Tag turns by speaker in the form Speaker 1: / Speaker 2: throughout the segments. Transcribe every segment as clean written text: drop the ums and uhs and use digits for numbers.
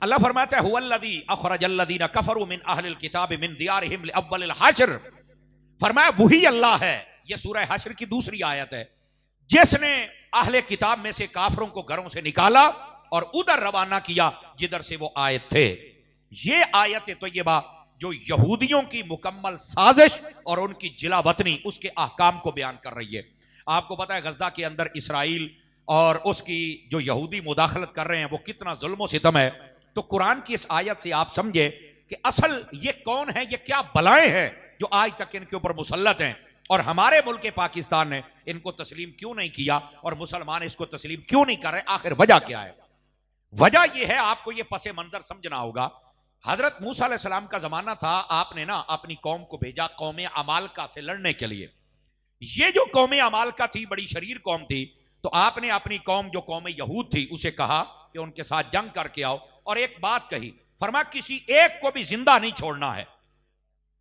Speaker 1: अल्लाह फरमाता है हुवल्लज़ी अखरजल्लज़ीना कफरू मिन अहलिल किताबि मिन दियारिहिम लिअव्वलिल हश्र, फरमाया वही अल्लाह है, यह सूरह हश्र की दूसरी आयत है, जिसने अहले किताब में से काफरों को घरों से निकाला और उधर रवाना किया जिधर से वो आए थे। ये आयत तय्यबा जो यहूदियों की मुकम्मल साजिश और उनकी जिला वतनी उसके अहकाम को बयान कर रही है। आपको पता है गजा के अंदर इसराइल और उसकी जो यहूदी मुदाखलत कर रहे हैं वो कितना जुल्म सितम है। तो कुरान की इस आयत से आप समझे कि असल ये कौन है, ये क्या बलाएं हैं जो आज तक इनके ऊपर मुसल्लत हैं, और हमारे मुल्क पाकिस्तान ने इनको तस्लीम क्यों नहीं किया और मुसलमान इसको तस्लीम क्यों नहीं कर रहे। आखिर वजह क्या है? वजह यह है, आपको यह पसे मंजर समझना होगा। हजरत मूसा अलैहिस्सलाम का जमाना था, आपने ना अपनी कौम को भेजा कौम अमालका से लड़ने के लिए। ये जो कौम अमालका थी बड़ी शरीर कौम थी, तो आपने अपनी कौम जो कौम यहूद थी उसे कहा कि उनके साथ जंग करके आओ, और एक बात कही, फरमा किसी एक को भी जिंदा नहीं छोड़ना है।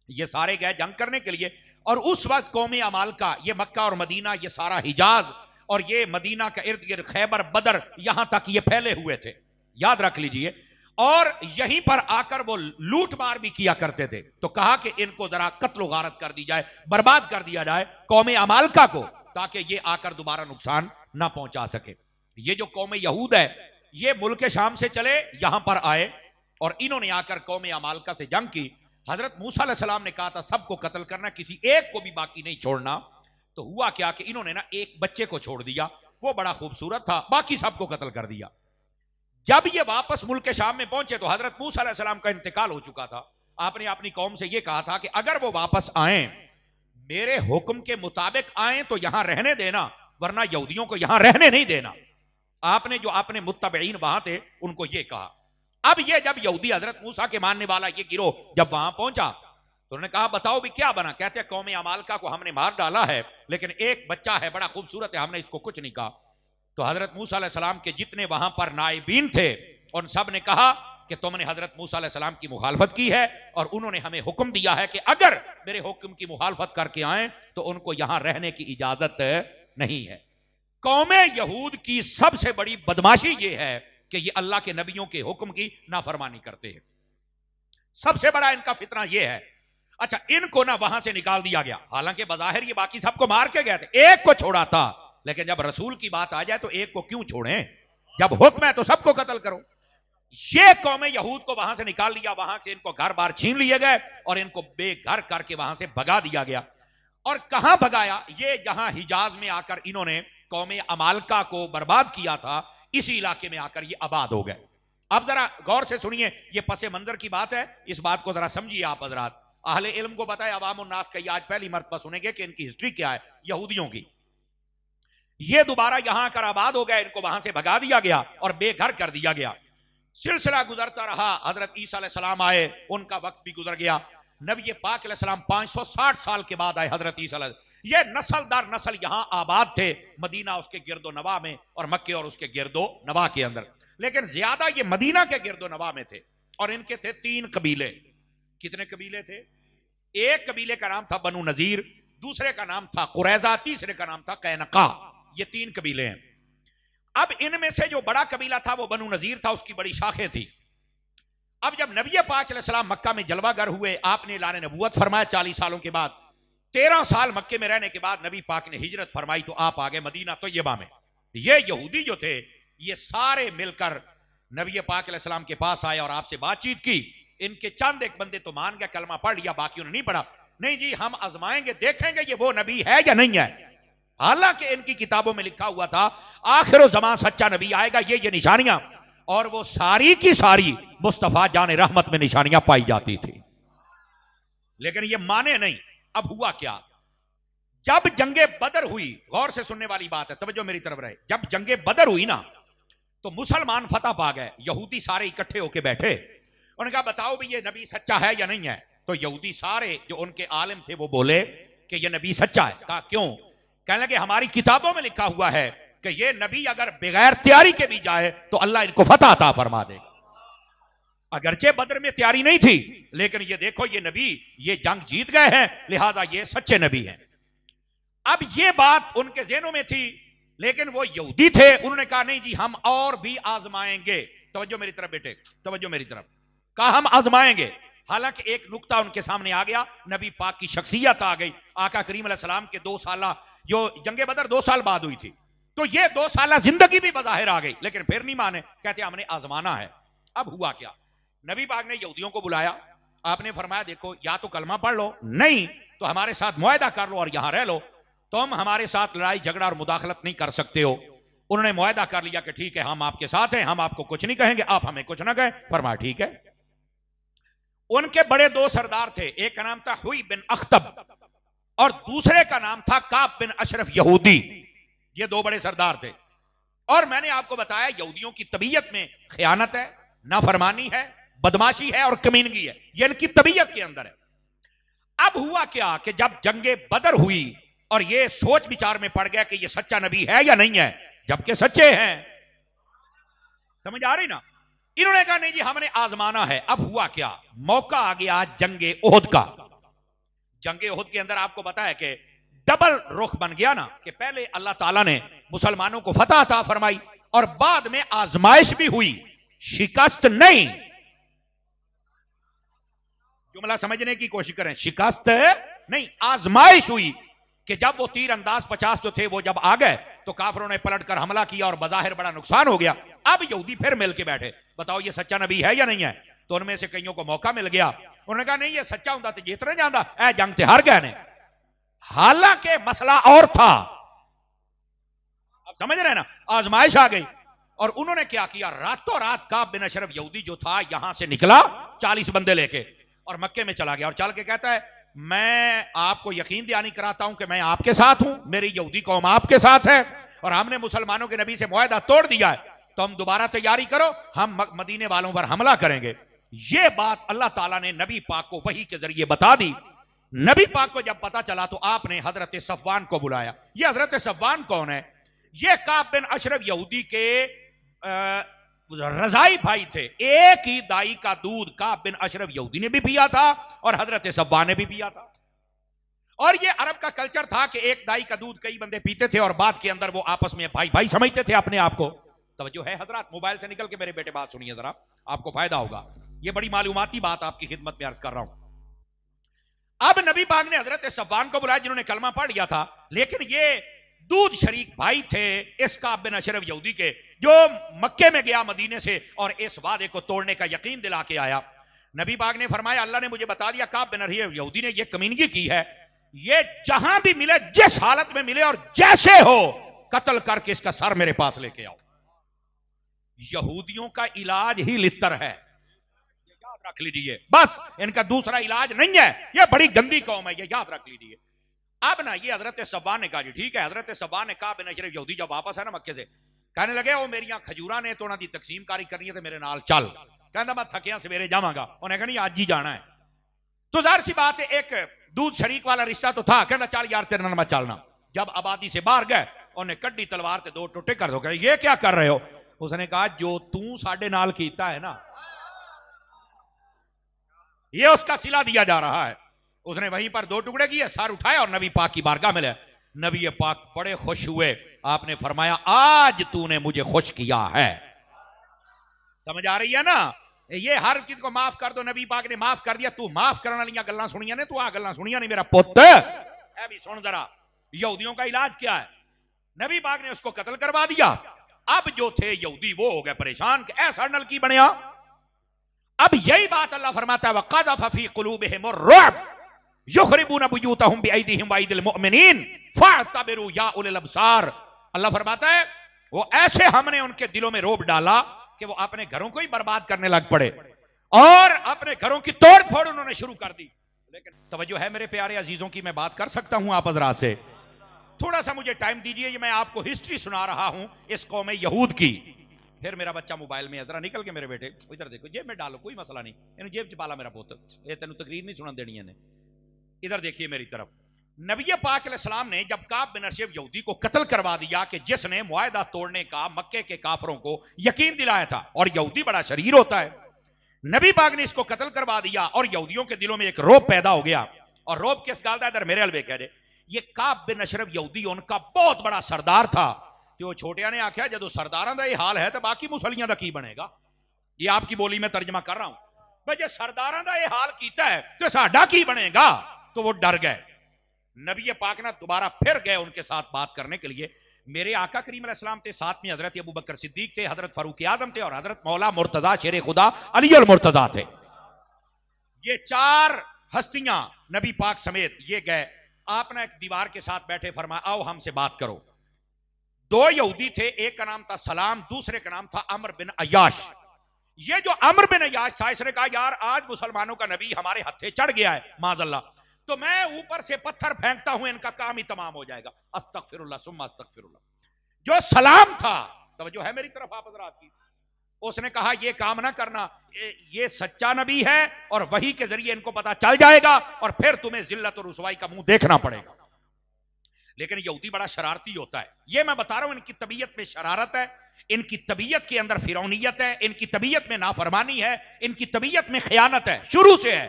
Speaker 1: ये सारे गए जंग करने के लिए, और उस वक्त कौम अमालका, ये मक्का और मदीना, ये सारा हिजाज और ये मदीना का इर्द गिर्द खैबर बदर यहां तक ये फैले हुए थे, याद रख लीजिए। और यहीं पर आकर वो लूट मार भी किया करते थे। तो कहा कि इनको जरा कत्ल गारत कर दी जाए, बर्बाद कर दिया जाए कौम अमालका को, ताकि ये आकर दोबारा नुकसान ना पहुंचा सके। ये जो कौम यहूद है ये मुल्क शाम से चले यहां पर आए और इन्होंने आकर कौम अमालका से जंग की। हजरत मूसा अलैहिस्सलाम ने कहा था सबको कत्ल करना, किसी एक को भी बाकी नहीं छोड़ना। तो हुआ क्या कि इन्होंने ना एक बच्चे को छोड़ दिया, वो बड़ा खूबसूरत था, बाकी सबको कत्ल कर दिया। जब ये वापस मुल्क शाम में पहुंचे तो हजरत मूसा अलैहिस्सलाम का इंतकाल हो चुका था। आपने अपनी कौम से ये कहा था कि अगर वो वापस आए, मेरे हुक्म के मुताबिक आए तो यहां रहने देना, वरना यहूदियों को यहां रहने नहीं देना। आपने जो अपने मुत्तबईन वहां थे उनको ये कहा। अब ये जब यहूदी हजरत मूसा के मानने वाला ये गिरोह जब वहां पहुंचा तो उन्होंने कहा बताओ भी क्या बना। कहते हैं कौम अमालका को हमने मार डाला है, लेकिन एक बच्चा है बड़ा खूबसूरत है, हमने इसको कुछ नहीं कहा। तो हजरत मूसा अलैहिस्सलाम के जितने वहां पर नाइबीन थे उन सब ने कहा कि तुमने हजरत मूसा अलैहिस्सलाम की मुखालफत की है और उन्होंने हमें हुक्म दिया है कि अगर मेरे हुक्म की मुखालफत करके आए तो उनको यहां रहने की इजाजत नहीं है। कौम यहूद की सबसे बड़ी बदमाशी ये है कि ये अल्लाह के नबियों के हुक्म की नाफरमानी करते हैं। सबसे बड़ा इनका फितना ये है। अच्छा, इनको ना वहां से निकाल दिया गया, हालांकि बज़ाहिर ये बाकी सबको मार के गए थे, एक को छोड़ा था, लेकिन जब रसूल की बात आ जाए तो एक को क्यों छोड़ें? जब हुक्म है तो सबको कत्ल करो। ये कौम यहूद को वहां से निकाल लिया, वहां से इनको घर बार छीन लिए गए और इनको बेघर करके वहां से भगा दिया गया। और कहां भगाया? ये जहां हिजाज में आकर इन्होंने कौम अमालका को बर्बाद किया था, इसी इलाके में आकर ये आबाद हो गए। अब जरा गौर से सुनिए, ये पसे मंजर की बात है, इस बात को जरा समझिए आप हजरात। अहले इल्म को बताए, अवाम उन्नास का ये आज पहली मर्तबा सुनेंगे कि इनकी हिस्ट्री क्या है यहूदियों की। ये दोबारा यहां आकर आबाद हो गए, इनको वहां से भगा दिया गया और बेघर कर दिया गया। सिलसिला गुजरता रहा, हजरत ईसा अलैहिस्सलाम आए, उनका वक्त भी गुजर गया। नबी पाक अलैहिस्सलाम 560 साल के बाद आए हजरत ईसा। ये नस्ल दर नस्ल यहां आबाद थे, मदीना उसके गिरदो नवा में और मक्के और उसके गिरदो नवा के अंदर, लेकिन ज्यादा ये मदीना के गिरदो नवा में थे। और इनके थे 3 कबीले। कितने कबीले थे? एक कबीले का नाम था बनु नजीर, दूसरे का नाम था कुरैजा, तीसरे का नाम था कैनका। ये 3 कबीले हैं। अब इनमें से जो बड़ा कबीला था वो बनु नजीर था, उसकी बड़ी शाखें थी। अब जब नबी पाक अलैहिस्सलाम मक्का में जलवागर हुए, आपने ऐलान नबूवत फरमाया 40 सालों के बाद। 13 साल मक्के में रहने के बाद नबी पाक ने हिजरत फरमाई तो आप आ गए मदीना तैयबा में। ये यहूदी जो थे ये सारे मिलकर नबी पाक अलैहिस्सलाम के पास आए और आपसे बातचीत की। इनके चंद एक बंदे तो मान गए, कलमा पढ़ लिया, बाकी उन्होंने नहीं पढ़ा। नहीं जी, हम आजमाएंगे, देखेंगे ये वो नबी है या नहीं है। हालांकि इनकी किताबों में लिखा हुआ था आखिर ज़मां सच्चा नबी आएगा, ये निशानियां, और वो सारी की सारी मुस्तफा जान रहमत में निशानियां पाई जाती थी, लेकिन ये माने नहीं। अब हुआ क्या? जब जंगे बदर हुई, गौर से सुनने वाली बात है, तवज्जो मेरी तरफ रहे। जब जंगे बदर हुई ना तो मुसलमान फतह पा गए, यहूदी सारे इकट्ठे होके बैठे। उन्होंने कहा बताओ भी ये नबी सच्चा है या नहीं है। तो यहूदी सारे जो उनके आलिम थे वो बोले कि ये नबी सच्चा है। कहा क्यों? कहने लगे हमारी किताबों में लिखा हुआ है कि ये नबी अगर बगैर तैयारी के भी जाए तो अल्लाह इनको फतह अता फरमा देगा। अगरचे बदर में तैयारी नहीं थी, लेकिन ये देखो ये नबी ये जंग जीत गए हैं, लिहाजा ये सच्चे नबी हैं। अब ये बात उनके ज़हनों में थी, लेकिन वो यहूदी थे, उन्होंने कहा नहीं जी हम और भी आजमाएंगे। तवज्जो मेरी तरफ बेटे, तवज्जो मेरी तरफ, कहा हम आजमाएंगे। हालांकि एक नुक्ता उनके सामने आ गया, नबी पाक की शख्सियत आ गई। आका करीम अलैहिस्सलाम के 2 साल, जो जंगे बदर 2 साल बाद हुई थी, तो ये 2 साल जिंदगी भी बज़ाहिर आ गई, लेकिन फिर नहीं माने, कहते हमने आजमाना है। अब हुआ क्या, नबी पाक ने यहूदियों को बुलाया, आपने फरमाया देखो या तो कलमा पढ़ लो, नहीं तो हमारे साथ मुआहदा कर लो और यहां रह लो, तुम हमारे साथ लड़ाई झगड़ा और मुदाखलत नहीं कर सकते हो। उन्होंने मुआहदा कर लिया कि ठीक है हम आपके साथ हैं, हम आपको कुछ नहीं कहेंगे, आप हमें कुछ ना कहें। फरमाया ठीक है। उनके बड़े 2 सरदार थे, एक का नाम था हुई बिन अख्तब और दूसरे का नाम था काब बिन अशरफ यहूदी। ये 2 बड़े सरदार थे। और मैंने आपको बताया यहूदियों की तबीयत में खयानत है, नाफरमानी है, बदमाशी है और कमीनगी है, ये इनकी तबीयत के अंदर है। अब हुआ क्या कि जब जंगे बदर हुई और ये सोच विचार में पड़ गया कि ये सच्चा नबी है या नहीं है, जबकि सच्चे हैं, समझ आ रही ना। इन्होंने कहा नहीं जी हमने आजमाना है। अब हुआ क्या, मौका आ गया जंगे ओहद का। जंगे ओहद के अंदर आपको पता है कि डबल रुख बन गया ना, कि पहले अल्लाह ताला ने मुसलमानों को फतह अता फरमाई और बाद में आजमाइश भी हुई, शिकस्त नहीं। जुमला समझने की कोशिश करें, शिकस्त नहीं, आजमाइश हुई कि जब वो तीर अंदाज 50 जो थे वो जब आ गए तो काफरों ने पलट कर हमला किया और बज़ाहिर बड़ा नुकसान हो गया। अब यहूदी फिर मिल के बैठे, बताओ ये सच्चा नबी है या नहीं है। तो उनमें से कईयों को मौका मिल गया, उन्होंने कहा नहीं ये सच्चा होता तो जितना जाता ऐ जंग ते हार गए ने। हालांकि मसला और था, अब समझ रहे हैं ना, आजमाइश आ गई। और उन्होंने क्या किया, रातों रात काब बिन अशरफ यहूदी जो था यहां से निकला 40 बंदे लेके और मक्के में चला गया और चल के कहता है मैं आपको यकीन दयानी कराता हूं कि मैं आपके साथ हूं, मेरी यहूदी कौम आपके साथ है और हमने मुसलमानों के नबी से मुआहदा तोड़ दिया है, तो हम दोबारा तैयारी करो, हम मदीने वालों पर हमला करेंगे। यह बात अल्लाह ताला ने नबी पाक को वही के जरिए बता दी। नबी पाक को जब पता चला तो आपने हजरत सफवान को बुलाया। यह हजरत सफवान कौन है, यह काब बिन अशरफ यहूदी के रजाई भाई थे। एक ही दाई का दूध काब बिन अशरफ यहूदी ने भी पिया था और हजरत सब्बान ने भी पिया था। और ये अरब का कल्चर था कि एक दाई का दूध कई बंदे पीते थे और बाद के अंदर वो आपस में भाई भाई समझते थे अपने आप को। तवज्जो है हजरत, मोबाइल से निकल के मेरे बेटे बात सुनिए जरा, आपको फायदा होगा। ये बड़ी मालूमाती बात आपकी खिदमत में अर्ज कर रहा हूं। अब नबी पाक ने हजरत सब्बान को बुलाया जिन्होंने कलमा पढ़ लिया था, लेकिन ये दूध शरीक भाई थे इस काब बिन अशरफ यहूदी के, जो मक्के में गया मदीने से और इस वादे को तोड़ने का यकीन दिला के आया। नबी पाक ने फरमाया अल्लाह ने मुझे बता दिया काब बिन अशरफ यहूदी ने ये कमीनगी की है, ये जहां भी मिले जिस हालत में मिले और जैसे हो कत्ल करके इसका सर मेरे पास लेके आओ। यहूदियों का इलाज ही लित्तर है, याद रख लीजिए, बस इनका दूसरा इलाज नहीं है। यह बड़ी गंदी कौम है, यह याद रख लीजिए। अब ना ये हजरत सब्बान ने कहा जी ठीक है। हजरत सब्बान ने कहा बिन अशरफ यहूदी जब वापस है ना मक्के से, कहने लगे वो मेरिया खजूरा ने तो उन्होंने तकसीम कारी करनी है तो मेरे नाल चल। कहना मैं थकिया सवेरे जावांगा, उन्हें कहनी आज ही जाना है। तो जाहिर सी बात है एक दूध शरीक वाला रिश्ता तो था, कहना चल यार तेरे नाल मैं चलना। जब आबादी से बाहर गए उन्हें कड्डी तलवार ते 2 टुटे कर दो। ये क्या कर रहे हो? उसने कहा जो तू साडे नाल कीता है ना, ये उसका सिला दिया जा रहा है। उसने वहीं पर 2 टुकड़े किए, सर उठाया और नबी पाक की बारगाह में ले। नबी पाक बड़े खुश हुए, आपने फरमाया आज तूने मुझे खुश किया है। समझ आ रही है ना, ये हर चीज को माफ कर दो, नबी पाक ने माफ कर दिया। तू माफ करने वाली गल्लां सुनिया ने, तू आ गल्लां सुनिया नहीं मेरा पुत। ऐ भी सुन जरा, यहूदियों का इलाज क्या है। नबी पाक ने उसको कत्ल करवा दिया। अब जो थे यहूदी वो हो गए परेशान कि ऐसा नल की बनया। अब यही बात अल्लाह फरमाता है वक़ज़फ़ फ़ी क़ुलूबिहिमुर रुअब युख़रिबूना बुयूतहुम बिअयदीहिम वअयदिल मुअमिनीन फ़अतबिरू या उलिल अब्सार। अल्लाह फरमाता है वो ऐसे हमने उनके दिलों में रोब डाला कि वो अपने घरों को ही बर्बाद करने लग पड़े और अपने घरों की तोड़ फोड़ उन्होंने शुरू कर दी। लेकिन तवज्जो है मेरे प्यारे अजीजों की, मैं बात कर सकता हूं आप हज़रात से? थोड़ा सा मुझे टाइम दीजिए, मैं आपको हिस्ट्री सुना रहा हूं इस कौम यहूद की। फिर मेरा बच्चा मोबाइल में जरा निकल के मेरे बेटे इधर देखो, जेब में डालो, कोई मसला नहीं, इन्हें जेब च पाला मेरा पुत, ये तेन तकरीर नहीं सुना देनी है। इधर देखिए मेरी तरफ। नबी पाक अलैहिस्सलाम ने जब काब बिन अशरफ यहूदी को कत्ल करवा दिया कि जिसने मुआहदा तोड़ने का मक्के के काफरों को यकीन दिलाया था, और यहूदी बड़ा शरीर होता है, नबी पाक ने इसको कत्ल करवा दिया और यहूदियों के दिलों में एक रोब पैदा हो गया। और रोब किस गाल दा, इधर मेरे अलवे कह दे, ये काब बिन अशरफ यहूदी उनका बहुत बड़ा सरदार था। तो छोटिया ने आख्या जो सरदारों का यह हाल है तो बाकी मुसलियां का की बनेगा। ये आपकी बोली में तर्जमा कर रहा हूं। भाई जे सरदारा का यह हाल किया है तो साडा की बनेगा। तो वो डर गए। नबी पाक ने दोबारा फिर गए उनके साथ बात करने के लिए। मेरे आका करीम अलैहिस्सलाम थे, साथ में हजरत अबू बकर सिद्दीक थे, हजरत फारूक आजम थे और हजरत मौला मुर्तजा शेर खुदा अली अल मुर्तजा थे। ये चार हस्तियां नबी पाक समेत ये गए। आपने एक दीवार के साथ बैठे, फरमाया आओ हमसे बात करो। दो यहूदी थे, एक का नाम था सलाम, दूसरे का नाम था अमर बिन अय्याश। ये जो अमर बिन अय्याश था, इसने कहा यार आज मुसलमानों का नबी हमारे हत्थे चढ़ गया है माज़अल्लाह, तो मैं ऊपर से पत्थर फेंकता हूं, इनका काम ही तमाम हो जाएगा। अस्तगफिरुल्लाह सुम्मा अस्तगफिरुल्लाह। जो सलाम था, तवज्जो है मेरी तरफ आप हज़रात की, उसने कहा ये काम ना करना, ये सच्चा नबी है और वही के जरिए इनको पता चल जाएगा और फिर तुम्हें जिल्लत और रुसवाई का मुंह देखना पड़ेगा। लेकिन यहूदी बड़ा शरारती होता है। ये मैं बता रहा हूं, इनकी तबीयत में शरारत है, इनकी तबीयत के अंदर फिरौनियत है, इनकी तबीयत में नाफरमानी है, इनकी तबीयत में खयानत है, शुरू से है।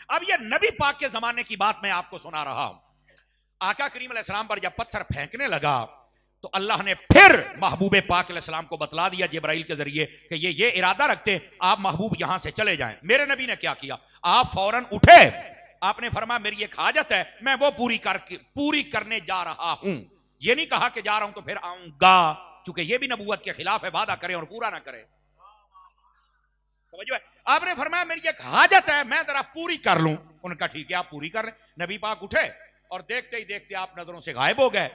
Speaker 1: अब ये नबी पाक के जमाने की बात मैं आपको सुना रहा हूं। आका करीम अलैहिस्सलाम पर जब पत्थर फेंकने लगा तो अल्लाह ने फिर महबूब पाक अलैहिस्सलाम को बतला दिया जिब्राइल के जरिए कि ये इरादा रखते आप महबूब यहां से चले जाएं। मेरे नबी ने क्या किया, आप फौरन उठे, आपने फरमाया मेरी एक हाजत है, मैं वो पूरी करने जा रहा हूं। ये नहीं कहा कि जा रहा हूं तो फिर आऊंगा, चूंकि ये भी नबूवत के खिलाफ है, वादा करे और पूरा ना करे। आपने फरमाया मेरी एक हाजत है, मैं जरा पूरी कर लूं। उनका ठीक है आप पूरी कर लें। नबी पाक उठे और देखते ही देखते आप नजरों से गायब हो गए।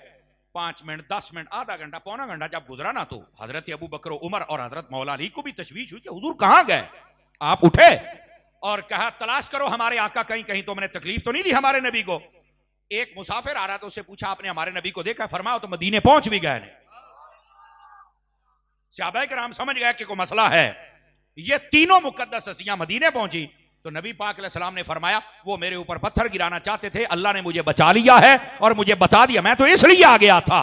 Speaker 1: 5 मिनट 10 मिनट आधा घंटा पौना घंटा जब गुजरा ना, तो हजरत अबू बकर उमर और हजरत मौला अली को भी तशवीश हुई कि हुजूर कहां गए। आप उठे और कहा तलाश करो हमारे आका, कहीं कहीं तो मैंने तकलीफ तो नहीं दी हमारे नबी को। एक मुसाफिर आ रहा था, उससे पूछा आपने हमारे नबी को देखा, फरमाया तो मदीने पहुंच भी गए। सहाबाए किराम समझ गए कि कोई मसला है। ये तीनों मुकद्दस हस्तियां मदीने पहुंची तो नबी पाक अलैहिस्सलाम ने फरमाया वो मेरे ऊपर पत्थर गिराना चाहते थे, अल्लाह ने मुझे बचा लिया है और मुझे बता दिया, मैं तो इसलिए आ गया था।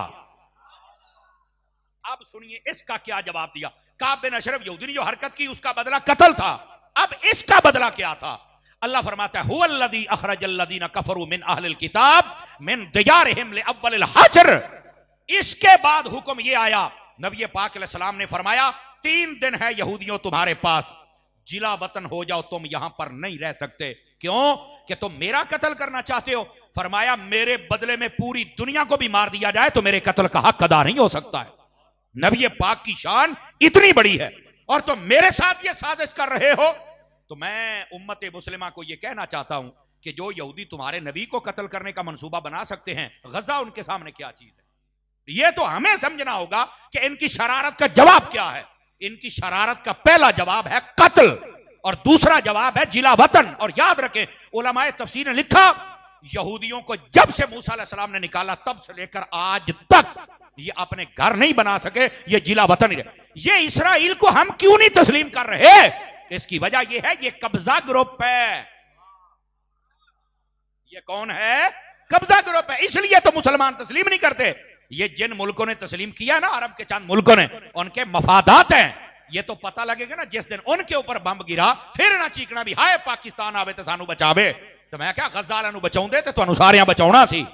Speaker 1: अब सुनिए इसका क्या जवाब दिया। काब बिन अशरफ यहूदी ने जो हरकत की उसका बदला कत्ल था। अब इसका बदला क्या था। अल्लाह फरमाता है हुवल्लज़ी अखरजल्लज़ीना कफरू मिन अहलिल किताब मिन दियारिहिम लिअव्वलिल हश्र। इसके बाद हुक्म यह आया, नबी पाक अलैहिस्सलाम ने फरमाया 3 दिन है यहूदियों तुम्हारे पास, जिला वतन हो जाओ, तुम यहां पर नहीं रह सकते। क्यों कि तुम मेरा कत्ल करना चाहते हो। फरमाया मेरे बदले में पूरी दुनिया को भी मार दिया जाए तो मेरे कत्ल का हक अदा नहीं हो सकता है। नबी पाक की शान इतनी बड़ी है और तुम मेरे साथ ये साजिश कर रहे हो। तो मैं उम्मत मुस्लिमा को यह कहना चाहता हूं कि जो यहूदी तुम्हारे नबी को कत्ल करने का मंसूबा बना सकते हैं, गजा उनके सामने क्या चीज है। यह तो हमें समझना होगा कि इनकी शरारत का जवाब क्या है। इनकी शरारत का पहला जवाब है कत्ल और दूसरा जवाब है जिला वतन। और याद रखें उलमाए तफसीर ने लिखा यहूदियों को जब से मूसा अलैहिस्सलाम ने निकाला तब से लेकर आज तक ये अपने घर नहीं बना सके, ये जिला वतन ही रहे। ये इसराइल को हम क्यों नहीं तस्लीम कर रहे, इसकी वजह यह है ये कब्जा ग्रुप है। ये कौन है, कब्जा ग्रुप है। इसलिए तो मुसलमान तस्लीम नहीं करते। ये जिन मुल्कों ने तस्लीम किया ना, अरब के चंद मुल्कों ने, उनके मफादात हैं। ये तो पता लगेगा ना जिस दिन उनके ऊपर बम गिरा फिर ना चीकना भी हाय पाकिस्तान आवे तो सानू बचावे। तो मैं क्या गजा वालों बचाऊंदे तो तुहानू सारियां बचाउणा सी।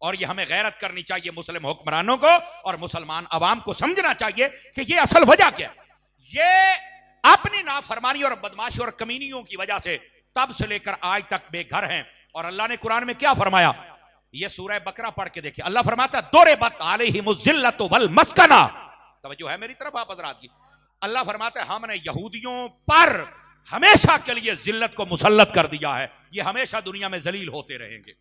Speaker 1: और ये हमें गैरत करनी चाहिए मुस्लिम हुक्मरानों को और मुसलमान अवाम को समझना चाहिए कि ये असल वजह क्या है। ये अपनी नाफरमानी और बदमाशी और कमीनियों की वजह से तब से लेकर आज तक बेघर हैं। और अल्लाह ने कुरान में क्या फरमाया, ये सूरह बकरा पढ़ के देखिए। अल्लाह फरमाता है दुरिबत अलैहिमुज़्ज़िल्लतु वल मस्कना। तवज्जो है मेरी तरफ आप हज़रात की। अल्लाह फरमाता है हमने यहूदियों पर हमेशा के लिए जिल्लत को मुसल्लत कर दिया है। ये हमेशा दुनिया में जलील होते रहेंगे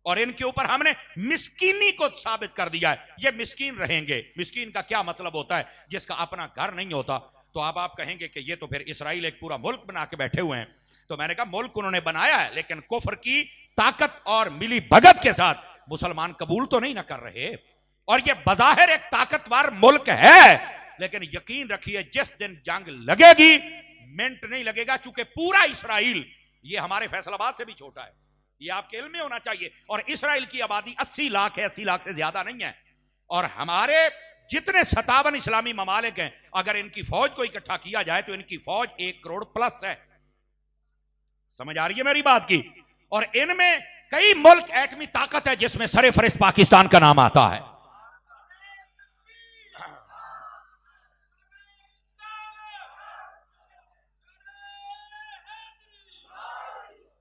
Speaker 1: और इनके ऊपर हमने मिस्कीनी को साबित कर दिया है। ये मिस्कीन रहेंगे। मिस्कीन का क्या मतलब होता है, जिसका अपना घर नहीं होता। तो अब आप कहेंगे कि ये तो फिर इसराइल एक पूरा मुल्क बना के बैठे हुए हैं। तो मैंने कहा मुल्क उन्होंने बनाया है लेकिन कुफ्र की ताकत और मिली भगत के साथ मुसलमान कबूल तो नहीं ना कर रहे। और ये बजाहिर एक ताकतवर मुल्क है लेकिन यकीन रखिए जिस दिन जंग लगेगी मिनट नहीं लगेगा, चूंकि पूरा इसराइल ये हमारे फैसलाबाद से भी छोटा है, ये आपके इल्म में होना चाहिए। और इसराइल की आबादी 80 लाख है, 80 लाख से ज्यादा नहीं है। और हमारे जितने 57 इस्लामी ममालिक हैं, अगर इनकी फौज को इकट्ठा किया जाए तो इनकी फौज 1 करोड़ प्लस है। समझ आ रही है मेरी बात की। और इनमें कई मुल्क एटमी ताकत है जिसमें सरे-फहरिस्त पाकिस्तान का नाम आता है।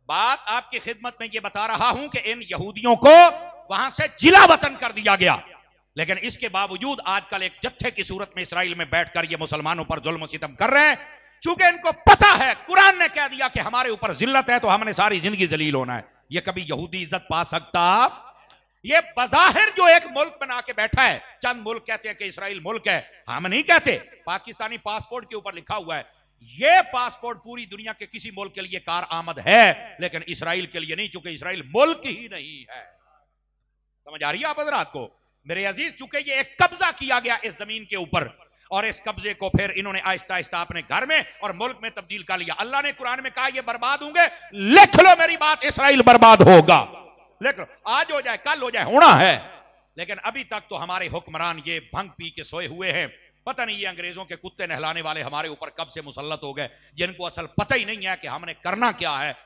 Speaker 1: बात आपकी खिदमत में ये बता रहा हूं कि इन यहूदियों को वहां से जिला वतन कर दिया गया, लेकिन इसके बावजूद आजकल एक जत्थे की सूरत में इस्राइल में बैठकर ये मुसलमानों पर जुल्म सितम कर रहे हैं। चूंकि इनको पता है, कुरान ने कह दिया कि हमारे ऊपर जिल्लत है तो हमने सारी जिंदगी जलील होना है। ये कभी यहूदी इज्जत पा सकता? ये बज़ाहिर जो एक मुल्क बना के बैठा है, चंद मुल्क कहते हैं कि इस्राइल मुल्क है, हम नहीं कहते। पाकिस्तानी पासपोर्ट के ऊपर लिखा हुआ है ये पासपोर्ट पूरी दुनिया के किसी मुल्क के लिए कार आमद है, लेकिन इस्राइल के लिए नहीं, चूंकि इस्राइल मुल्क ही नहीं है। समझ आ रही है आप हज़रात को? मेरे अजीज, चूंकि ये एक कब्जा किया गया इस जमीन के ऊपर, और इस कब्जे को फिर इन्होंने आहिस्ता आहिस्ता अपने घर में और मुल्क में तब्दील कर लिया। अल्लाह ने कुरान में कहा ये बर्बाद होंगे। लिख लो मेरी बात, इस्राइल बर्बाद होगा। लिख लो, आज हो जाए कल हो जाए, होना है। लेकिन अभी तक तो हमारे हुक्मरान ये भंग पी के सोए हुए हैं। पता नहीं ये अंग्रेजों के कुत्ते नहलाने वाले हमारे ऊपर कब से मुसल्लत हो गए, जिनको असल पता ही नहीं है कि हमने करना क्या है।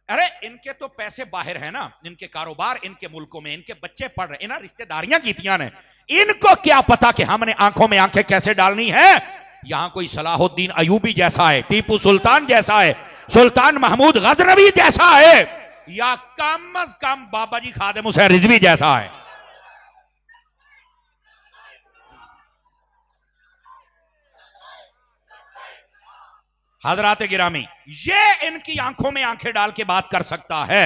Speaker 1: अरे इनके तो पैसे बाहर है ना, इनके कारोबार इनके मुल्कों में, इनके बच्चे पढ़ रहे, इन्हें रिश्तेदारियां कीतियां ने, इनको क्या पता कि हमने आंखों में आंखें कैसे डालनी है। यहां कोई सलाहुद्दीन अयूबी जैसा है, टीपू सुल्तान जैसा है, सुल्तान महमूद गजनवी जैसा है, या कम अज कम बाबा जी खादिम हुसैन रिजवी जैसा है। हजरात गिरामी, ये इनकी आंखों में आंखें डाल के बात कर सकता है।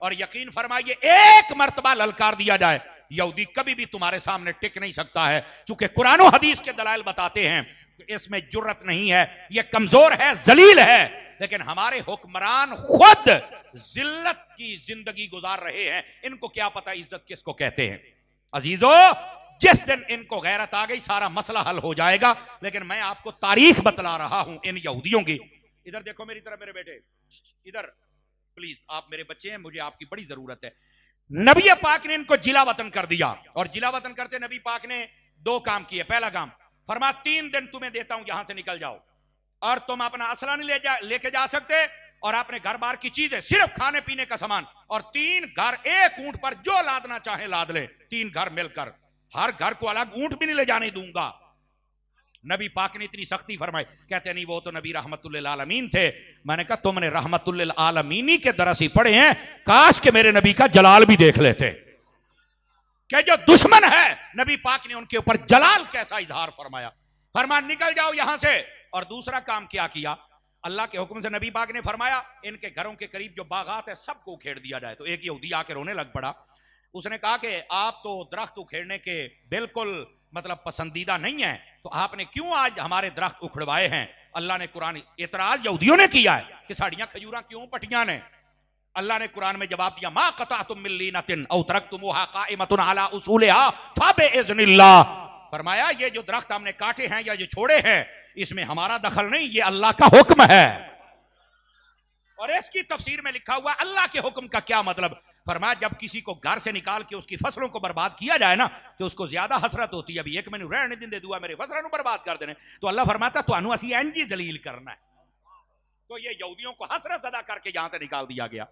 Speaker 1: और यकीन फरमाइए, एक मर्तबा ललकार दिया जाए, यहूदी कभी भी तुम्हारे सामने टिक नहीं सकता है। चूंकि कुरान और हदीस के दलाइल बताते हैं इसमें जुर्रत नहीं है, ये कमजोर है, जलील है। लेकिन हमारे हुक्मरान खुद जिल्लत की जिंदगी गुजार रहे हैं, इनको क्या पता इज्जत किसको कहते हैं। अजीजों, जिस दिन इनको गैरत आ गई सारा मसला हल हो जाएगा। लेकिन मैं आपको तारीख बतला रहा हूं इन यहूदियों की। इधर देखो मेरी तरफ, मेरे बेटे इधर प्लीज, आप मेरे बच्चे हैं, मुझे आपकी बड़ी जरूरत है। नबी पाक ने इनको जिला वतन कर दिया, और जिला वतन करते नबी पाक ने दो काम किए। पहला काम, फरमा 3 दिन तुम्हें देता हूं, यहां से निकल जाओ, और तुम अपना असला नहीं लेके जा सकते, और अपने घर बार की चीजें, सिर्फ खाने पीने का सामान, और 3 घर, एक ऊंट पर जो लादना चाहे लाद ले, 3 घर मिलकर, हर घर को अलग ऊंट भी नहीं ले जाने दूंगा। नबी पाक ने इतनी सख्ती फरमाई। कहते नहीं वो तो नबी रहमतुल्लिल आलमीन थे। मैंने कहा तुमने रहमतुल्लिल आलमीनी के दरस ही पढ़े हैं, काश के मेरे नबी का जलाल भी देख लेते। क्या जो दुश्मन है, नबी पाक ने उनके ऊपर जलाल कैसा इजहार फरमाया। फरमान निकल जाओ यहां से। और दूसरा काम क्या किया, अल्लाह के हुक्म से नबी पाक ने फरमाया इनके घरों के करीब जो बागात है सबको उखेड़ दिया जाए। तो एक यहूदी आके रोने लग पड़ा। उसने कहा कि आप तो दरख्त उखेड़ने के बिल्कुल मतलब पसंदीदा नहीं है, तो आपने क्यों आज हमारे दरख्त उखड़वाए हैं। अल्लाह ने कुरान, इतराज यहूदियों ने किया है कि साड़ियां खजूरा क्यों पटियां ने। अल्लाह ने कुरान में जवाब दिया, मा क़तअतुम मिन लीनतिन औ तरक्तुमुहा क़ाइमतुन अला उसूलिहा फ़बिइज़्निल्लाह। फरमाया ये जो दरख्त हमने काटे हैं या जो छोड़े हैं, इसमें हमारा दखल नहीं, ये अल्लाह का हुक्म है। और इसकी तफसीर में लिखा हुआ अल्लाह के हुक्म का क्या मतलब। फरमाया जब किसी को घर से निकाल के उसकी फसलों को बर्बाद किया जाए ना, तो उसको ज्यादा हसरत होती है, अभी एक मैंने रहने दिन दे दुआ मेरे फसलों बर्बाद कर देने। तो अल्लाह फरमाता तुहानू असी इंज जलील करना है। तो ये यहूदियों को हसरत अदा करके यहां से निकाल दिया गया।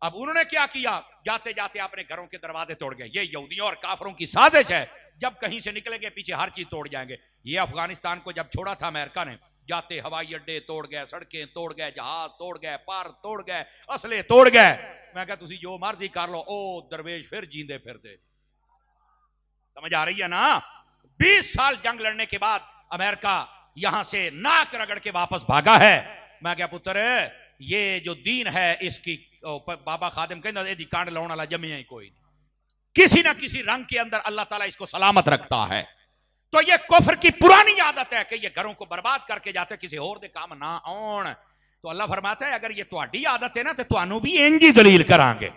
Speaker 1: अब उन्होंने क्या किया, जाते जाते अपने घरों के दरवाजे तोड़ गए। ये यहूदियों और काफरों की साजिश है, जब कहीं से निकलेंगे पीछे हर चीज तोड़ जाएंगे। ये अफगानिस्तान को जब छोड़ा था अमेरिका ने, जाते हवाई अड्डे तोड़ गए, सड़कें तोड़ गए, जहाज तोड़ गए, पार तोड़ गए, असले तोड़ गए। मैं कहा तुसी जो मर्जी कर लो, ओ दरवेश फिर जींदे फिरदे। समझ आ रही है ना। 20 साल जंग लड़ने के बाद अमेरिका यहां से नाक रगड़ के वापस भागा है। मैं क्या पुत्र, ये जो दीन है इसकी बाबा खादिम कहते कांड लाने वाला जमिया ही कोई नहीं, किसी ना किसी रंग के अंदर अल्लाह ताला इसको सलामत रखता है। तो ये कुफ्र की पुरानी आदत है कि ये घरों को बर्बाद करके जाते, किसी और दे काम ना आउण। तो अल्लाह फरमाता है अगर ये तुम्हारी आदत है ना, तो तुहानू भी इंज ही जलील करांगे।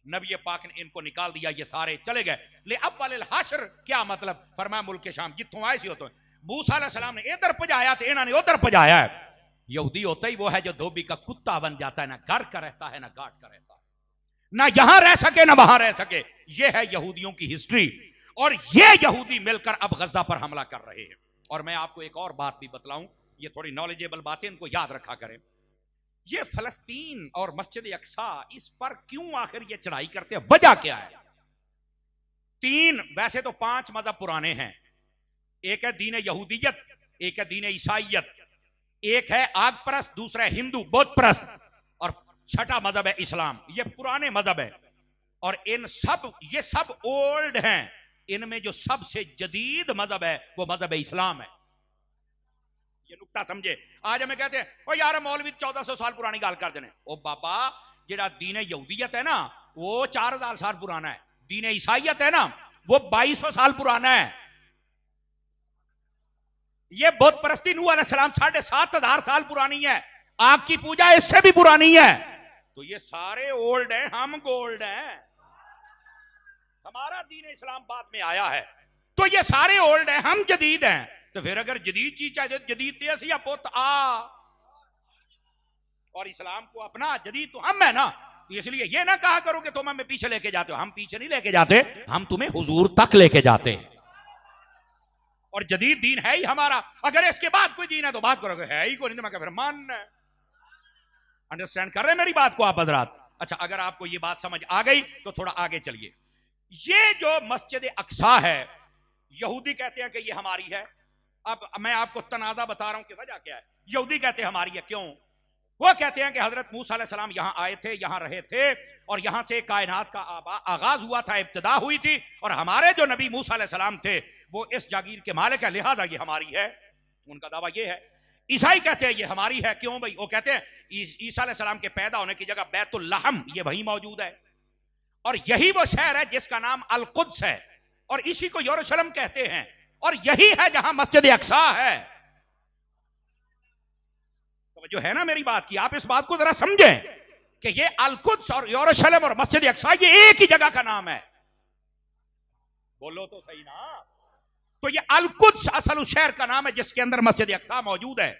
Speaker 1: नबी पाक ने इनको निकाल दिया, ये सारे चले गए। ले अव्वल हश्र क्या मतलब, फरमाया मुल्क शाम जितों आए सी हो। तो मूसा अलैहि सलाम ने इधर पजाया तो इन्होंने उधर पजाया है। यहूदी होता ही वो है जो धोबी का कुत्ता बन जाता है, ना घर का रहता है ना घाट का रहता है, ना यहां रह सके ना वहां रह सके। ये है यहूदियों की हिस्ट्री। और ये यहूदी मिलकर अब गजा पर हमला कर रहे हैं। और मैं आपको एक और बात भी बतलाऊं, ये थोड़ी नॉलेजेबल बातें इनको याद रखा करें। ये फलस्तीन और मस्जिद अक्सा, इस पर क्यों आखिर ये चढ़ाई करते हैं, वजह क्या है। 3 वैसे तो 5 मजहब पुराने हैं। एक है दीन यहूदियत, एक है दीन ईसाइयत, एक है आग परस्त, दूसरा है हिंदू बौद्ध परस्त, और छठा मजहब है इस्लाम। ये पुराने मजहब है और ये सब ओल्ड हैं। इनमें जो सबसे जदीद मजहब है वो मजहब इस्लाम है। ये नुक्ता समझे। आज हमें कहते हैं ओ यार मौलवी 1400 साल पुरानी गाल कर देने। ओ बाबा जेड़ा दीन यहूदियत है ना वो 4000 साल पुराना है। दीन ईसाइयत है ना वो 2200 साल पुराना है। ये बुत परस्ती नूह अलैहिस्सलाम 7500 साल पुरानी है। आग की पूजा इससे भी पुरानी है। तो ये सारे ओल्ड हैं, हम गोल्ड हैं। हमारा दीन इस्लाम बाद में आया है। तो ये सारे ओल्ड हैं, हम जदीद हैं। तो फिर अगर जदीद चीज चाहिए जदीद तेज या पुत आ और इस्लाम को अपना जदीद तो हम है ना। तो इसलिए ये ना कहा करो कि तुम हमें पीछे लेके जाते हो। हम पीछे नहीं लेके जाते, हम तुम्हें हुजूर तक लेके जाते। और जदीद दीन है ही हमारा। अगर इसके बाद कोई दीन है तो बात करोगे है ही कोई नहीं, मैं फिर मान। अंडरस्टैंड कर रहे हैं मेरी बात को आप हजरात? अच्छा, अगर आपको ये बात समझ आ गई तो थोड़ा आगे चलिए। ये जो मस्जिद अक्सा है यहूदी कहते हैं कि ये हमारी है। अब मैं आपको तनाज़ा बता रहा हूं कि वजह क्या है। यहूदी कहते हैं हमारी है। क्यों? वो कहते हैं कि हजरत मूसा अलैहिस्सलाम यहां आए थे, यहां रहे थे और यहां से कायनात का आगाज हुआ था, इब्तिदा हुई थी। और हमारे जो नबी मूसा अलैहिस्सलाम थे वो इस जागीर के मालिक है, लिहाजा ये हमारी है। उनका दावा ये है। ईसाई कहते हैं ये हमारी है। क्यों भाई? वो कहते हैं ईसा अलैहिस्सलाम के पैदा होने की जगह बैतुल लहम ये वहीं मौजूद है और यही वो शहर है जिसका नाम अल कुद्स है और इसी को यरूशलेम कहते हैं और यही है जहां मस्जिद अक्सा है। तो जो है ना मेरी बात की, आप इस बात को जरा समझें कि ये अल कुद्स और यरूशलेम और मस्जिद अक्सा ये एक ही जगह का नाम है। बोलो तो सही ना। तो ये अल कुद्स असल उस शहर का नाम है जिसके अंदर मस्जिद अक्सा मौजूद है।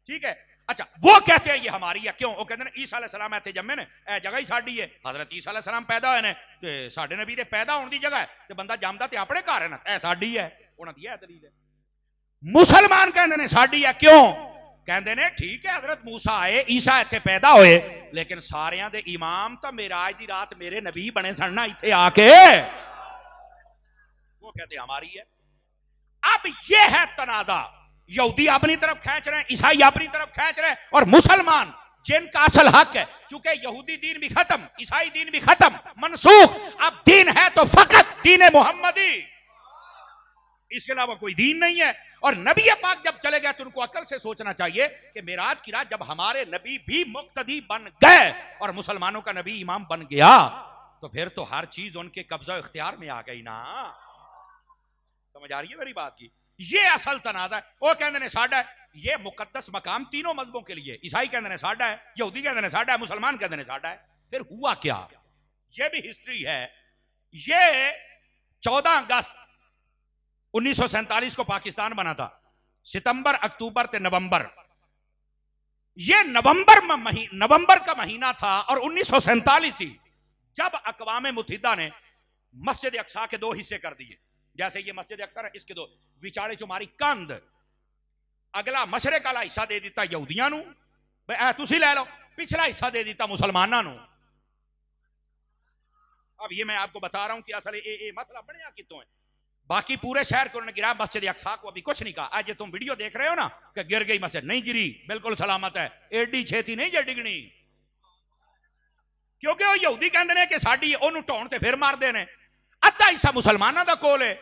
Speaker 1: ठीक है। अच्छा, वो कहते हैं ये हमारी है। क्यों? वो कहते हैं ईसा अलैहिस्सलाम ऐसे जम्मे ने, ए जगह ही साडी है। हजरत ईसा अलैहिस्सलाम पैदा होए ने ते साडे नबी दे पैदा होने दी जगह है ते बंदा जमदा ते अपने घर है ना, ए साडी है। उन्हां दी है दलील है। मुसलमान कहते ने साडी है। क्यों? कहते ने ठीक है हजरत मूसा आए, ईसा इत्थे पैदा होए, लेकिन सारियां दे इमाम तो मेराज दी रात मेरे नबी बने सन ना इत्थे आके। वो कहते हमारी है। अब ये है तनाजा। यहूदी अपनी तरफ खींच रहे हैं, ईसाई अपनी तरफ खींच रहे हैं और मुसलमान जिनका असल हक है, चूंकि यहूदी दीन भी खत्म, ईसाई दीन भी खत्म, मनसूख, अब दीन है तो फकत दीन मोहम्मदी, इसके अलावा कोई दीन नहीं है। और नबी पाक जब चले गए तो उनको अकल से सोचना चाहिए कि मेराज की रात जब हमारे नबी भी मुक्तदी बन गए और मुसलमानों का नबी इमाम बन गया तो फिर तो हर चीज उनके कब्जा इख्तियार में आ गई ना। समझ आ रही है मेरी बात की? ये असल तनाज़ा है। वो कहते हैं साडा है। ये मुकद्दस मकाम तीनों मजहबों के लिए, ईसाई कहते हैं साडा है, यहूदी कहते हैं साडा है, मुसलमान कहते हैं साडा है। फिर हुआ क्या? ये भी हिस्ट्री है। ये 14 अगस्त 1947 को पाकिस्तान बना था। सितंबर, अक्टूबर ते नवंबर, ये नवंबर का महीना था और 1947 थी जब अक़वाम मुत्तहिदा ने मस्जिद अक्सा के 2 हिस्से कर दिए। जैसे ये मस्जिद अक्सा है, इसके 2 विचारे चुमारी कंध, अगला मशरक वाला हिस्सा दे दिता यहूदियां नू, भाई तुसी ले लो, पिछला हिस्सा दे दिता मुसलमानों नू। अब ये मैं आपको बता रहा हूं कि असल ये मसला बनया कितों है। बाकी पूरे शहर को उन्होंने गिरा, मस्जिद अक्सा को अभी कुछ नहीं कहा। आज तुम वीडियो देख रहे हो ना कि गिर गई मस्जिद, नहीं गिरी, बिल्कुल सलामत है। एडी छेती नहीं जे डिगनी, क्योंकि वो यहूदी कहते हैं कि साडी ओनू ढाउण ते फिर मार देने। अद्धा हिस्सा मुसलमानों का कोल है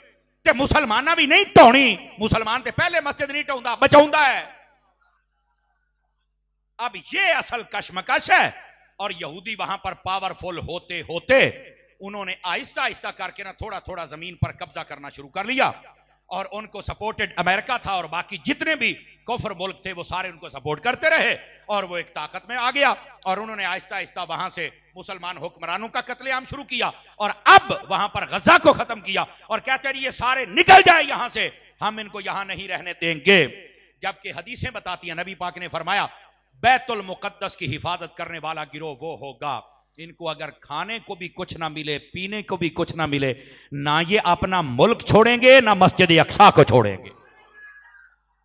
Speaker 1: ते मुसलमाना भी नहीं ढाउणी। मुसलमान ते पहले मस्जिद नहीं ढाउंदा, बचाउंदा है। अब ये असल कशमकश है और यहूदी वहां पर पावरफुल होते होते उन्होंने आहिस्ता आहिस्ता करके ना थोड़ा थोड़ा जमीन पर कब्जा करना शुरू कर लिया और उनको सपोर्टेड अमेरिका था और बाकी जितने भी कुफर मुल्क थे वो सारे उनको सपोर्ट करते रहे और वो एक ताकत में आ गया और उन्होंने आहिस्ता आहिस्ता वहां से मुसलमान हुक्मरानों का कत्लेआम शुरू किया और अब वहां पर गजा को खत्म किया और कहते हैं ये सारे निकल जाए यहां से, हम इनको यहां नहीं रहने देंगे। जबकि हदीसें बताती हैं, नबी पाक ने फरमाया बैतुल मुकद्दस की हिफाजत करने वाला गिरोह वो होगा, इनको अगर खाने को भी कुछ ना मिले, पीने को भी कुछ ना मिले, ना ये अपना मुल्क छोड़ेंगे ना मस्जिद अक्सा को छोड़ेंगे।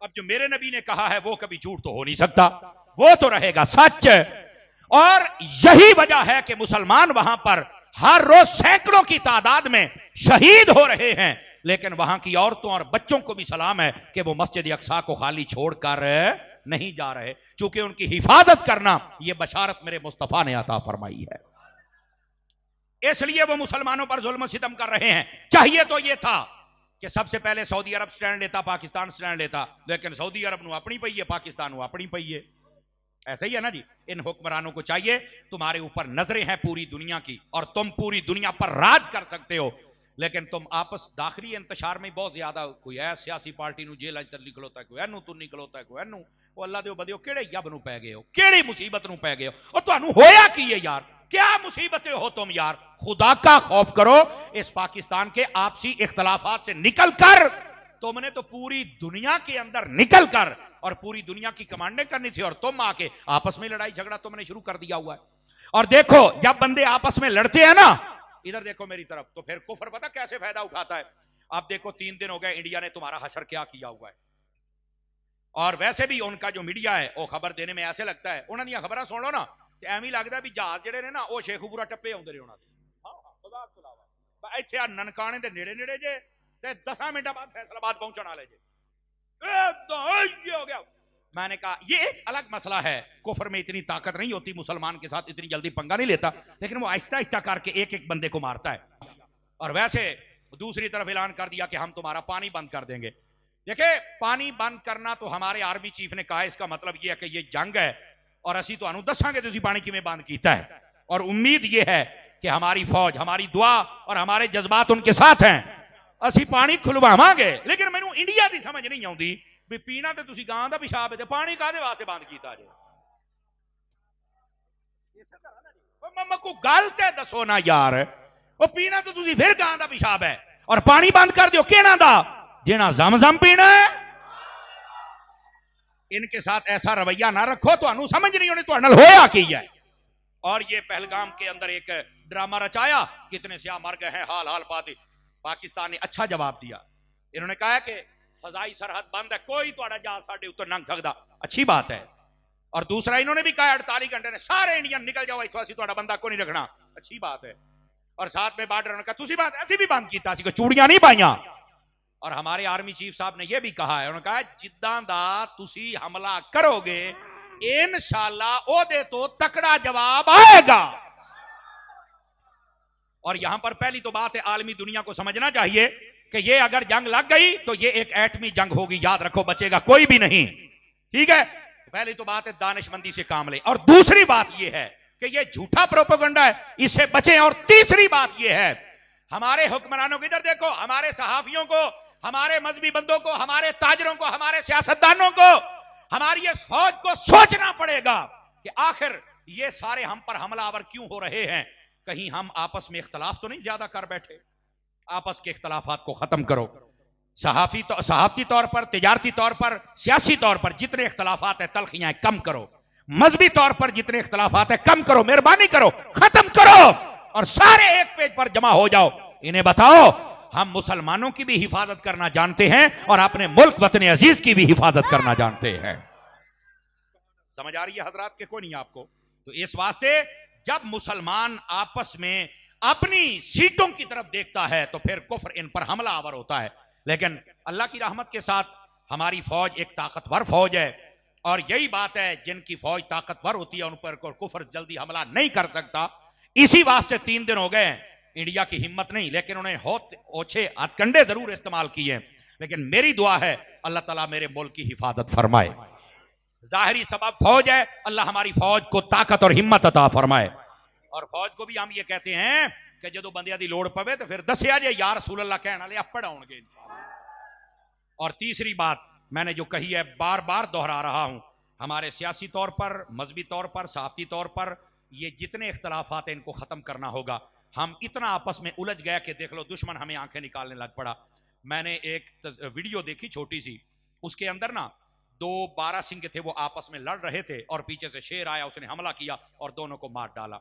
Speaker 1: अब जो मेरे नबी ने कहा है वो कभी झूठ तो हो नहीं सकता, वो तो रहेगा सच। और यही वजह है कि मुसलमान वहां पर हर रोज सैकड़ों की तादाद में शहीद हो रहे हैं, लेकिन वहां की औरतों और बच्चों को भी सलाम है कि वो मस्जिद अक्सा को खाली छोड़कर नहीं जा रहे, चूंकि उनकी हिफाजत करना यह बशारत मेरे मुस्तफा ने अता फरमाई है, इसलिए वो मुसलमानों पर जुल्म सितम कर रहे हैं। चाहिए तो यह था कि सबसे पहले सऊदी अरब स्टैंड लेता, पाकिस्तान स्टैंड लेता, लेकिन सऊदी अरब नू अपनी पई है, पाकिस्तान नू अपनी पई है। ऐसा ही है ना जी। इन हुक्मरानों को चाहिए, तुम्हारे ऊपर नजरें हैं पूरी दुनिया की और तुम पूरी दुनिया पर राज कर सकते हो, लेकिन तुम आपस दाखिली इंतशार में बहुत ज्यादा, कोई है सियासी पार्टी नू जेल अंदर निकलोता है, कोई एनू तू निकलोता है, कोई एनू, वो अल्लाह दे बदियो केड़े यब नू पै गए हो, केड़ी मुसीबत नू पै गए हो, और तुहानू होया की है यार, क्या मुसीबतें हो तुम यार। खुदा का खौफ करो, इस पाकिस्तान के आपसी इख्तलाफात से निकल कर तुमने तो पूरी दुनिया के अंदर निकल कर और पूरी दुनिया की कमांडें करनी थी, और तुम आके आपस में लड़ाई झगड़ा तुमने शुरू कर दिया हुआ है। और देखो जब बंदे आपस में लड़ते हैं ना, इधर देखो मेरी तरफ, तो फिर कुफर पता कैसे फायदा उठाता है। आप देखो 3 दिन हो गए इंडिया ने तुम्हारा हशर क्या किया हुआ है, और वैसे भी उनका जो मीडिया है वो खबर देने में ऐसे लगता है, उन्होंने खबर सुन लो ना तो एवं ही लगता भी जहाज जेडे ने ना वो शेखुपुरा टप्पे आते रहे उन्होंने। इतने ननकाने के नेड़े नेड़े जे 10 मिनट बाद फैसलाबाद पहुंचने वाले जे, हो गया। मैंने कहा ये एक अलग मसला है, कुफर में इतनी ताकत नहीं होती, मुसलमान के साथ इतनी जल्दी पंगा नहीं लेता, लेकिन वो आहिस्ता आहिस्ता करके एक एक बंदे को मारता है। और वैसे दूसरी तरफ ऐलान कर दिया कि हम तुम्हारा पानी बंद कर देंगे। देखिए पानी बंद करना तो हमारे आर्मी चीफ ने कहा, इसका मतलब यह है कि ये जंग है और असी तुहानू दसांगे तुसीं पानी किवें बंद कीता है। और उम्मीद यह है कि हमारी फौज, हमारी दुआ और हमारे जज्बात उनके साथ हैं, असी पानी खुलवावांगे। लेकिन मैनू इंडिया की समझ नहीं आउंदी भी पीना तो तुसीं गां दा पिशाब है, पानी काहदे वास्ते बंद कीता जे। को गल ते दसो ना यार, वो पीना तो तुसीं फिर गां दा पिशाब है और पानी बंद कर दियो केना दा, जेना ज़म-ज़म पीना है। इनके साथ ऐसा रवैया ना रखो, तो समझ नहीं होनी तो होया की है। और ये पहलगाम के अंदर एक ड्रामा रचाया, कितने सियाह मर गए हैं, हाल हाल पाते। पाकिस्तान ने अच्छा जवाब दिया, इन्होंने कहा कि फजाई सरहद बंद है, कोई तो जहाज साडे उत्तर लंघ सकता, अच्छी बात है। और दूसरा इन्होंने भी कहा 48 घंटे ने सारे इंडियन निकल जाओ इत्थों, असीं तुहाडा बंदा को नहीं रखना, अच्छी बात है। और साथ में बॉर्डर उन्होंने कहा तुसीं बात ऐसी भी बंद कीता, असीं कोई चूड़ियां नहीं पाईयां। और हमारे आर्मी चीफ साहब ने यह भी कहा है, उन्होंने कहा जिद्दां दा तुसीं हमला करोगे इंशाअल्लाह ओदे तो तकड़ा जवाब आएगा। और यहां पर पहली तो बात है, आलमी दुनिया को समझना चाहिए कि ये अगर जंग लग गई तो ये एक एटमी जंग होगी, याद रखो, बचेगा कोई भी नहीं, ठीक है। पहली तो बात है दानिशमंदी से काम ले, और दूसरी बात ये है कि ये झूठा प्रोपेगेंडा है, इससे बचें। और तीसरी बात ये है, हमारे हुक्मरानों को इधर देखो, हमारे सहाफियों को, हमारे मजहबी बंदों को, हमारे ताजरों को, हमारे सियासतदानों को, हमारी ये फौज को सोचना पड़ेगा कि आखिर ये सारे हम पर हमलावर क्यों हो रहे हैं। कहीं हम आपस में इख्तलाफ तो नहीं ज्यादा कर बैठे। आपस के इख्तलाफात को खत्म करो, सहाफी तौर पर, तिजारती तौर पर, सियासी तौर पर जितने इख्तलाफात है तलखियां कम करो, मजहबी तौर पर जितने इख्तलाफात है कम करो, मेहरबानी करो, खत्म करो, और सारे एक पेज पर जमा हो जाओ। इन्हें बताओ हम मुसलमानों की भी हिफाजत करना जानते हैं और अपने मुल्क वतन अजीज की भी हिफाजत करना जानते हैं। समझ आ रही है हजरात के कोई नहीं आपको? तो इस वास्ते जब मुसलमान आपस में अपनी सीटों की तरफ देखता है तो फिर कुफ्र इन पर हमला आवर होता है। लेकिन अल्लाह की रहमत के साथ हमारी फौज एक ताकतवर फौज है, और यही बात है जिनकी फौज ताकतवर होती है उन पर कुफ्र जल्दी हमला नहीं कर सकता। इसी वास्ते 3 दिन हो गए इंडिया की हिम्मत नहीं, लेकिन उन्हें ओछे हथकंडे जरूर इस्तेमाल किए। लेकिन मेरी दुआ है अल्लाह ताला मेरे मुल्क की हिफाजत फरमाए। जाहिरी सबब फौज है, अल्लाह हमारी फौज को ताकत और हिम्मत अता फरमाए। और फौज को भी हम ये कहते हैं कि जो बंदियां दी लोड़ पवे तो फिर दसिया जे या रसूल अल्लाह कहने वाले अपड़ आउणगे। और तीसरी बात मैंने जो कही है बार बार दोहरा रहा हूं, हमारे सियासी तौर पर, मजहबी तौर पर, सहाफती तौर पर ये जितने इख्तलाफात हैं इनको खत्म करना होगा। हम इतना आपस में उलझ गया कि देख लो दुश्मन हमें आंखें निकालने लग पड़ा। मैंने एक वीडियो देखी छोटी सी, उसके अंदर ना 2 बारहसिंगे थे, वो आपस में लड़ रहे थे और पीछे से शेर आया, उसने हमला किया और दोनों को मार डाला।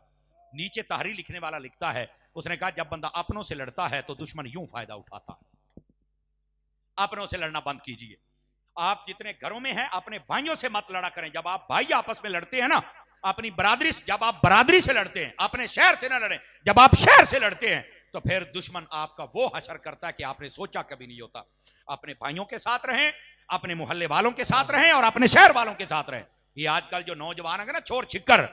Speaker 1: नीचे तहरीर लिखने वाला लिखता है, उसने कहा जब बंदा अपनों से लड़ता है तो दुश्मन यूं फायदा उठाता है। अपनों से लड़ना बंद कीजिए। आप जितने घरों में हैं अपने भाइयों से मत लड़ा करें। जब आप भाई आपस में लड़ते हैं ना, अपनी बरादरी, जब आप बरादरी से लड़ते हैं, अपने शहर से ना लड़ें। जब आप शहर से लड़ते हैं तो फिर दुश्मन आपका वो हशर करता है कि आपने सोचा कभी नहीं होता। अपने भाइयों के साथ रहें, अपने मोहल्ले वालों के साथ रहें और अपने शहर वालों के साथ रहें। ये आजकल जो नौजवान है ना छोर छिक्कर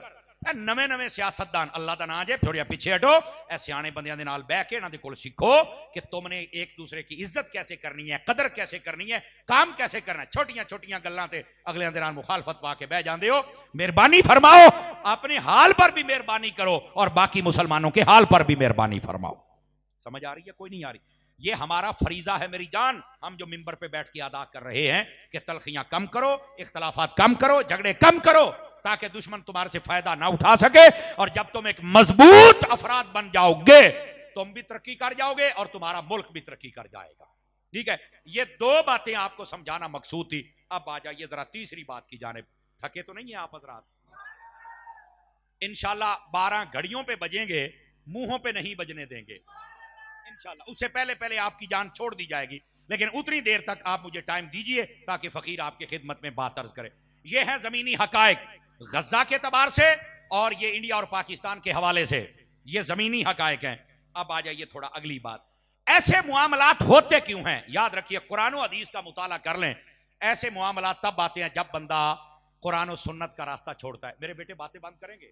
Speaker 1: नवे नवे सियासतदान अल्लाह दा नाम जे थोड़ा पीछे हटो, ऐ सियाने बंदियां दे नाल बैठ के इन्हां दे कोल सीखो कि तुमने एक दूसरे की इज्जत कैसे करनी है, कदर कैसे करनी है, काम कैसे करना है। छोटियां छोटियां गल्लां ते अगले दे नाल मुखालफत पा के बह जांदे हो। मेहरबानी फरमाओ, अपने हाल पर भी मेहरबानी करो और बाकी मुसलमानों के हाल पर भी मेहरबानी फरमाओ। समझ आ रही है? कोई नहीं आ रही? ये हमारा फरीजा है मेरी जान, हम जो मिंबर पे बैठ के अदा कर रहे हैं कि तलखियां कम करो, इख्तलाफात कम करो, झगड़े कम करो, ताकि दुश्मन तुम्हारे से फायदा ना उठा सके। और जब तुम एक मजबूत अफराद बन जाओगे तुम भी तरक्की कर जाओगे और तुम्हारा मुल्क भी तरक्की कर जाएगा। ठीक है, ये दो बातें आपको समझाना मकसूद थी। अब आ जाइए जरा तीसरी बात की जानिब। थके तो नहीं है आप हजरात? इंशाल्लाह 12 घड़ियों पे बजेंगे, मुंहों पे नहीं बजने देंगे इंशाल्लाह। उससे पहले पहले आपकी जान छोड़ दी जाएगी, लेकिन उतनी देर तक आप मुझे टाइम दीजिए ताकि फकीर आपकी खिदमत में बात अर्ज करे। ये है जमीनी हकायक गजा के तबार से और ये इंडिया और पाकिस्तान के हवाले से, ये जमीनी हकायक हैं। अब आ जाइए थोड़ा अगली बात, ऐसे मुआमलात होते क्यों हैं? याद रखिए, कुरान और हदीस का मुताला कर लें। ऐसे मुआमलात तब आते हैं जब बंदा कुरान और सुन्नत का रास्ता छोड़ता है। मेरे बेटे बातें बंद करेंगे?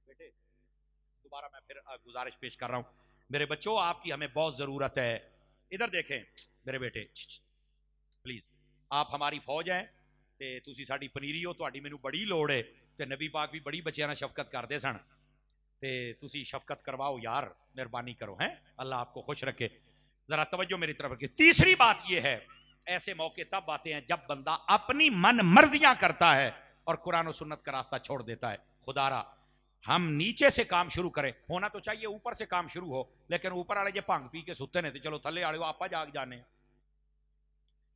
Speaker 1: बेटे दोबारा मैं फिर गुजारिश पेश कर रहा हूं, मेरे बच्चों आपकी हमें बहुत जरूरत है। इधर देखें मेरे बेटे, प्लीज, आप हमारी फौज हैं ते तुसी साडी पनीरी हो, तुहाडी मैनू बड़ी लोड़ है ते नबी पाक भी बड़ी बच्चियां नाल शफकत करदे सन ते तुसी शफकत करवाओ यार, मेहरबानी करो। हैं, अल्लाह आपको खुश रखे। जरा तवज्जो मेरी तरफ रखिए। तीसरी बात यह है, ऐसे मौके तब आते हैं जब बंदा अपनी मन मर्जियां करता है और कुरान और सुन्नत का रास्ता छोड़ देता है। खुदारा हम नीचे से काम शुरू करें, होना तो चाहिए ऊपर से काम शुरू हो, लेकिन ऊपर वाले जो भंग पी के सुते ने तो चलो थले वाले आपा जाग जाने।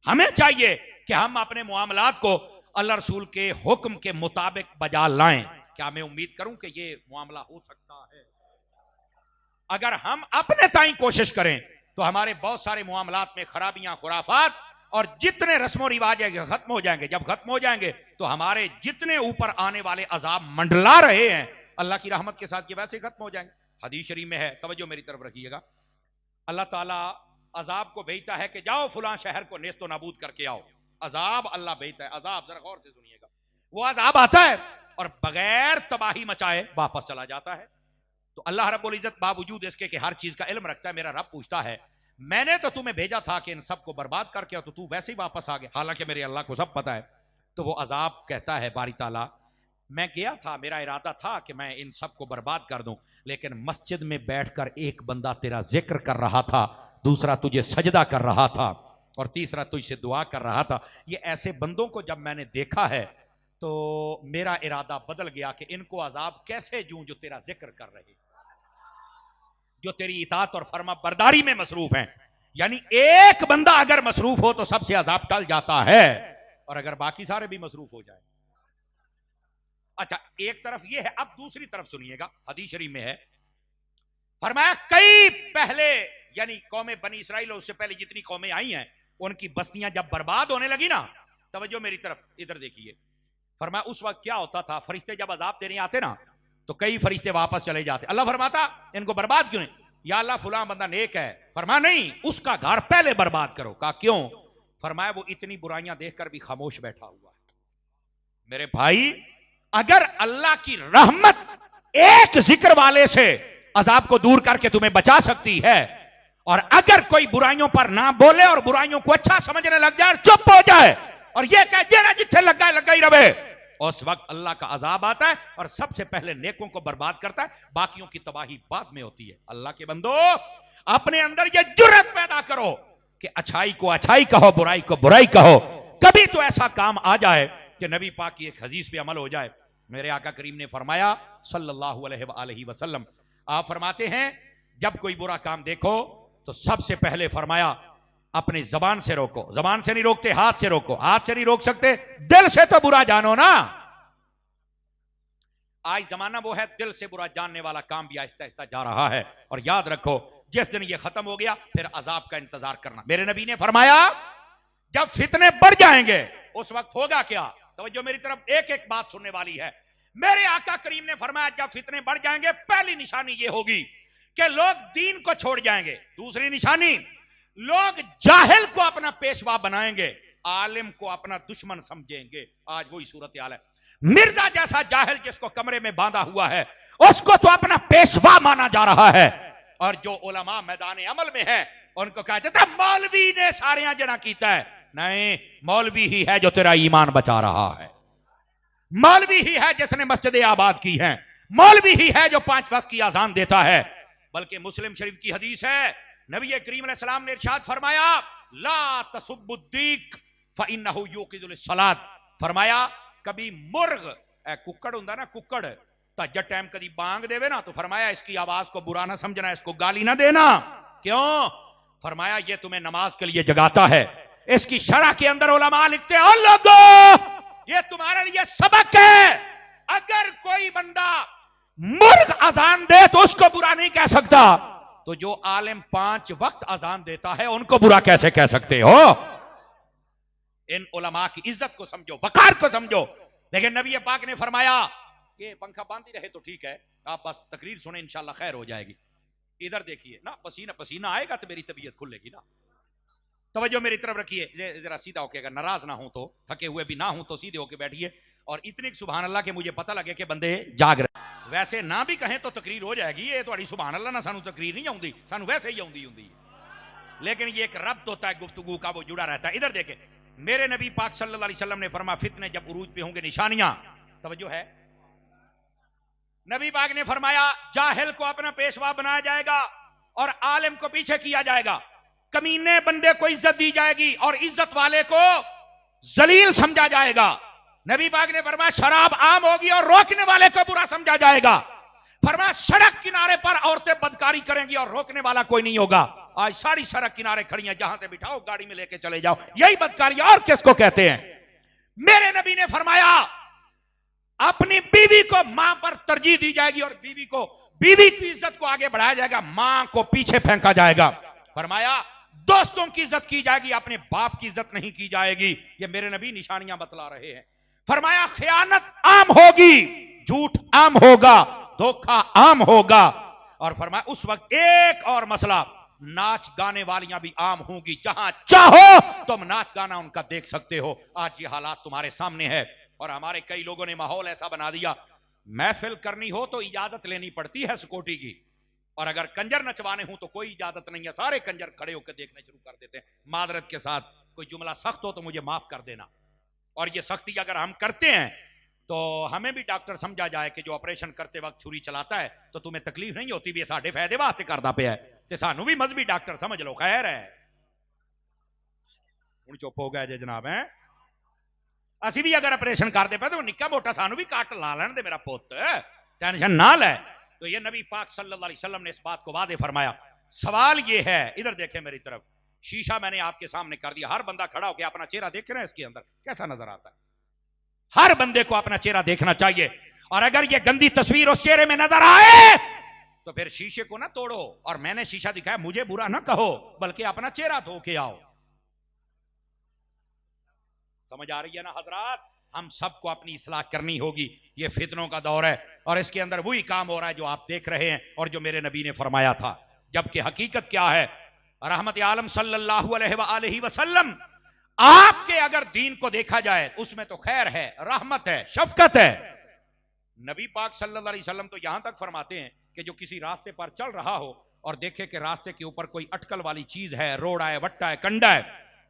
Speaker 1: हमें चाहिए कि हम अपने मुआमलात को अल्लाह रसूल के हुक्म के मुताबिक बजा लाएं। क्या मैं उम्मीद करूं कि ये मामला हो सकता है? अगर हम अपने ताई कोशिश करें तो हमारे बहुत सारे मुआमलात में खराबियां, खुराफात और जितने रस्मों रिवाज है खत्म हो जाएंगे। जब खत्म हो जाएंगे तो हमारे जितने ऊपर आने वाले अजाब मंडला रहे हैं अल्लाह की रहमत के साथ ये वैसे खत्म हो जाएंगे। हदीस शरीफ में है, तवज्जो मेरी तरफ रखिएगा, अल्लाह ताला अजाब को भेजता है कि जाओ फुलां शहर को नेस्तो नाबूद करके आओ। अजाब अल्लाह भेजता है, अजाब जरा गौर से सुनिएगा। वो अजाब आता है और बगैर तबाही मचाए वापस चला जाता है। तो अल्लाह रब्बुल इज्जत बावजूद इसके कि हर चीज का इल्म रखता है, मेरा रब पूछता है मैंने तो तुम्हें भेजा था कि इन सबको बर्बाद करके आओ, तो तू वैसे ही वापस आ गया, हालांकि मेरे अल्लाह को सब पता है। तो वो अजाब कहता है बारी ताला, मैं गया था, मेरा इरादा था कि मैं इन सबको बर्बाद कर दूं, लेकिन मस्जिद में बैठकर एक बंदा तेरा जिक्र कर रहा था, दूसरा तुझे सजदा कर रहा था और तीसरा तुझसे दुआ कर रहा था। ये ऐसे बंदों को जब मैंने देखा है तो मेरा इरादा बदल गया कि इनको अजाब कैसे दूं जो तेरा जिक्र कर रहे, जो तेरी इताअत और फर्मा बरदारी में मसरूफ हैं। यानी एक बंदा अगर मसरूफ हो तो सबसे अजाब टल जाता है, और अगर बाकी सारे भी मसरूफ हो जाए। अच्छा, एक तरफ यह है, अब दूसरी तरफ सुनिएगा, हदीस शरीफ में है, फरमाया कई पहले यानी कौमें बनी इसराइल, उससे पहले जितनी कौमें आई हैं उनकी बस्तियां जब बर्बाद होने लगी ना, तवज्जो मेरी तरफ इधर देखिए, फरमाया उस वक्त क्या होता था, फरिश्ते जब अजाब देने आते ना तो कई फरिश्ते वापस चले जाते। अल्लाह फरमाता इनको बर्बाद क्यों नहीं? या अल्लाह फुलां बंदा नेक है। फरमाया नहीं, उसका घर पहले बर्बाद करो। कहा क्यों? फरमाया वो इतनी बुराइयां देखकर भी खामोश बैठा हुआ है। मेरे भाई, अगर अल्लाह की रहमत एक जिक्र वाले से अजाब को दूर करके तुम्हें बचा सकती है, और अगर कोई बुराइयों पर ना बोले और बुराइयों को अच्छा समझने लग जाए, चुप हो जाए और यह कह देना जिथे लगा है लगा ही रहे, उस वक्त अल्लाह का अजाब आता है और सबसे पहले नेकों को बर्बाद करता है, बाकियों की तबाही बाद में होती है। अल्लाह के बंदो, अपने अंदर यह जुर्रत पैदा करो कि अच्छाई को अच्छाई कहो, बुराई को बुराई कहो। कभी तो ऐसा काम आ जाए कि नबी पाक की एक हदीस पे अमल हो जाए। मेरे आका करीम ने फरमाया सल्लल्लाहु अलैहि वसल्लम, आप फरमाते हैं जब कोई बुरा काम देखो तो सबसे पहले फरमाया अपनी जबान से रोको। जबान से नहीं रोकते, हाथ से रोको। हाथ से नहीं रोक सकते, दिल से तो बुरा जानो ना। आज जमाना वो है, दिल से बुरा जानने वाला काम भी आहिस्ता आहिस्ता जा रहा है। और याद रखो, जिस दिन ये खत्म हो गया फिर अजाब का इंतजार करना। मेरे नबी ने फरमाया जब फितने बढ़ जाएंगे उस वक्त होगा क्या? तवज्जो मेरी तरफ, एक एक बात सुनने वाली है। मेरे आका करीम ने फरमाया जब फितने बढ़ जाएंगे पहली निशानी ये होगी कि लोग दीन को छोड़ जाएंगे। दूसरी निशानी, लोग जाहिल को अपना पेशवा बनाएंगे। आलिम को अपना दुश्मन समझेंगे। आज वही सूरत हाल है। मिर्जा जैसा जाहिल जिसको कमरे में बांधा हुआ है उसको तो अपना पेशवा माना जा रहा है, और जो उलमा मैदान अमल में है उनको कहा जाता है मौलवी ने सारियां जना कीता है। नहीं, मौलवी ही है जो तेरा ईमान बचा रहा है, मौलवी ही है जिसने मस्जिद आबाद की है, मौलवी ही है जो 5 वक्त की अजान देता है। बल्कि मुस्लिम शरीफ की हदीस है, नबी करीम अलैहि सलाम ने इरशाद फरमाया ला तसुब्बुद्दीक फइन्नहु युक़िदुल सलात। फरमाया कभी मुर्ग कुक्कड़ हुंदा ना, कुक्कड़ तहज्जुद टाइम कभी बांग देवे ना तो फरमाया इसकी आवाज को बुरा ना समझना, इसको गाली ना देना। क्यों? फरमाया ये तुम्हें नमाज के लिए जगाता है। इसकी शरह के अंदर उलमा लिखते हैं लोगों ये तुम्हारे लिए सबक है। अगर कोई बंदा मुर्ग अजान दे तो उसको बुरा नहीं कह सकता, तो जो आलिम 5 वक्त अजान देता है उनको बुरा कैसे कह सकते हो? इन उलमा की इज्जत को समझो, वकार को समझो। लेकिन नबी पाक ने फरमाया ये पंखा बांधी रहे तो ठीक है, आप बस तकरीर सुने इंशाल्लाह खैर हो जाएगी। इधर देखिए ना, पसीना पसीना आएगा तो मेरी तबीयत खुलेगी ना। तवज्जो मेरी तरफ रखिए, जरा सीधा होके, अगर नाराज ना हो तो, थके हुए भी ना हो तो सीधे होके बैठिए। और इतनी सुभान अल्लाह के मुझे पता लगे कि बंदे जाग रहे। वैसे ना भी कहें तो तकरीर हो जाएगी। ये थोड़ी सुभान अल्लाह ना सानू तकरीर नहीं आउंदी, सानू वैसे ही आउंदी हुंदी है। लेकिन ये एक रब्त होता है गुफ्तगू का, वो जुड़ा रहता है। इधर देखें, मेरे नबी पाक सल्लल्लाहु अलैहि वसल्लम ने फरमाया फितने जब उरूज पे होंगे निशानियां, तवज्जो है, नबी पाक ने फरमाया जाहिल को अपना पेशवा बनाया जाएगा और आलिम को पीछे किया जाएगा। कमीने बंदे को इज्जत दी जाएगी और इज्जत वाले को जलील समझा जाएगा। नबी पाक ने फरमाया शराब आम होगी और रोकने वाले को बुरा समझा जाएगा। फरमाया सड़क किनारे पर औरतें बदकारी करेंगी और रोकने वाला कोई नहीं होगा। आज सारी सड़क किनारे खड़ी हैं, जहां से बिठाओ गाड़ी में लेके चले जाओ, यही बदकारी और किसको कहते हैं? मेरे नबी ने फरमाया अपनी बीवी को मां पर तरजीह दी जाएगी और बीवी की इज्जत को आगे बढ़ाया जाएगा, मां को पीछे फेंका जाएगा। फरमाया दोस्तों की इज्जत की जाएगी, अपने बाप की इज्जत नहीं की जाएगी। ये मेरे नबी निशानियां बतला रहे हैं। फरमाया खयानत आम होगी, झूठ आम होगा, धोखा आम होगा। और फरमाया उस वक्त एक और मसला, नाच गाने वालियां भी आम होंगी, जहां चाहो तुम नाच गाना उनका देख सकते हो। आज ये हालात तुम्हारे सामने है और हमारे कई लोगों ने माहौल ऐसा बना दिया, महफिल करनी हो तो इजाजत लेनी पड़ती है सिक्योरिटी की, और अगर कंजर नचवाने हो तो कोई इजाजत नहीं है, सारे कंजर खड़े होकर देखने शुरू कर देते हैं। मादरत के साथ कोई जुमला सख्त हो तो मुझे माफ कर देना। और ये सख्ती अगर हम करते हैं तो हमें भी डॉक्टर समझा जाए कि जो ऑपरेशन करते वक्त छुरी चलाता है तो तुम्हें तकलीफ नहीं होती भी, साढ़े फायदे वास्ते करता पे है, तो सानू भी मजहबी डॉक्टर समझ लो, खैर है। हूं चुप हो गए जे जनाब है, असि भी अगर ऑपरेशन करते पे तो निक्का मोटा सानू भी काट ला लेने दे मेरा पुत, टेंशन ना ले। तो ये नबी पाक सल्लल्लाहु अलैहि वसल्लम ने इस बात को वादे फरमाया। सवाल ये है, इधर देखें मेरी तरफ, शीशा मैंने आपके सामने कर दिया, हर बंदा खड़ा होकर अपना चेहरा देख रहे हैं, इसके अंदर कैसा नजर आता है? हर बंदे को अपना चेहरा देखना चाहिए। और अगर ये गंदी तस्वीर उस चेहरे में नजर आए तो फिर शीशे को ना तोड़ो और मैंने शीशा दिखाया मुझे बुरा ना कहो, बल्कि अपना चेहरा धो के आओ। समझ आ रही है ना हजरात? हम सबको अपनी इस्लाह करनी होगी। ये फितनों का दौर है और इसके अंदर वही काम हो रहा है जो आप देख रहे हैं और जो मेरे नबी ने फरमाया था। जबकि हकीकत क्या है? रहमत आलम सल्लल्लाहु अलैहि वसल्लम, आपके अगर दीन को देखा जाए उसमें तो खैर है, रहमत है, शफकत है। नबी पाक सल्लल्लाहु अलैहि वसल्लम तो यहां तक फरमाते हैं कि जो किसी रास्ते पर चल रहा हो और देखे कि रास्ते के ऊपर कोई अटकल वाली चीज है, रोड़ा है, वट्टा है, कंडा है,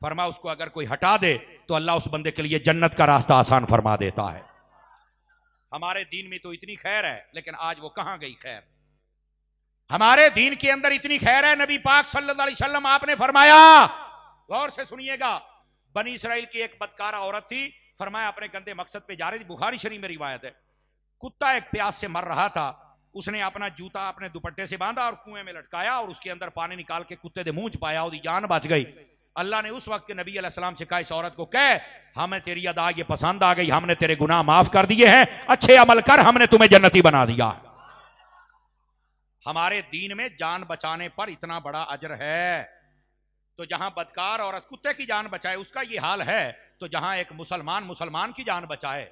Speaker 1: फरमा उसको अगर कोई हटा दे तो अल्लाह उस बंदे के लिए जन्नत का रास्ता आसान फरमा देता है। हमारे दीन में तो इतनी खैर है, लेकिन आज वो कहां गई खैर? हमारे दीन के अंदर इतनी खैर है, नबी पाक सल्लल्लाहु अलैहि वसल्लम आपने फरमाया, गौर से सुनिएगा, बनी इसराइल की एक बदकारा औरत थी, फरमाया अपने गंदे मकसद पे जा रही थी, बुखारी शरीफ में रिवायत है, कुत्ता एक प्यास से मर रहा था, उसने अपना जूता अपने दुपट्टे से बांधा और कुएं में लटकाया और उसके अंदर पानी निकाल के कुत्ते दे मुंह च पाया, उसकी जान बच गई। अल्लाह ने उस वक्त के नबी अलैहिस्सलाम से कहा इस औरत को कह हमें तेरी अदा ये पसंद आ गई, हमने तेरे गुनाह माफ कर दिए हैं, अच्छे अमल कर, हमने तुम्हें जन्नती बना दिया। हमारे दीन में जान बचाने पर इतना बड़ा अजर है, तो जहां बदकार औरत कुत्ते की जान बचाए उसका ये हाल है, तो जहां एक मुसलमान की जान बचाए।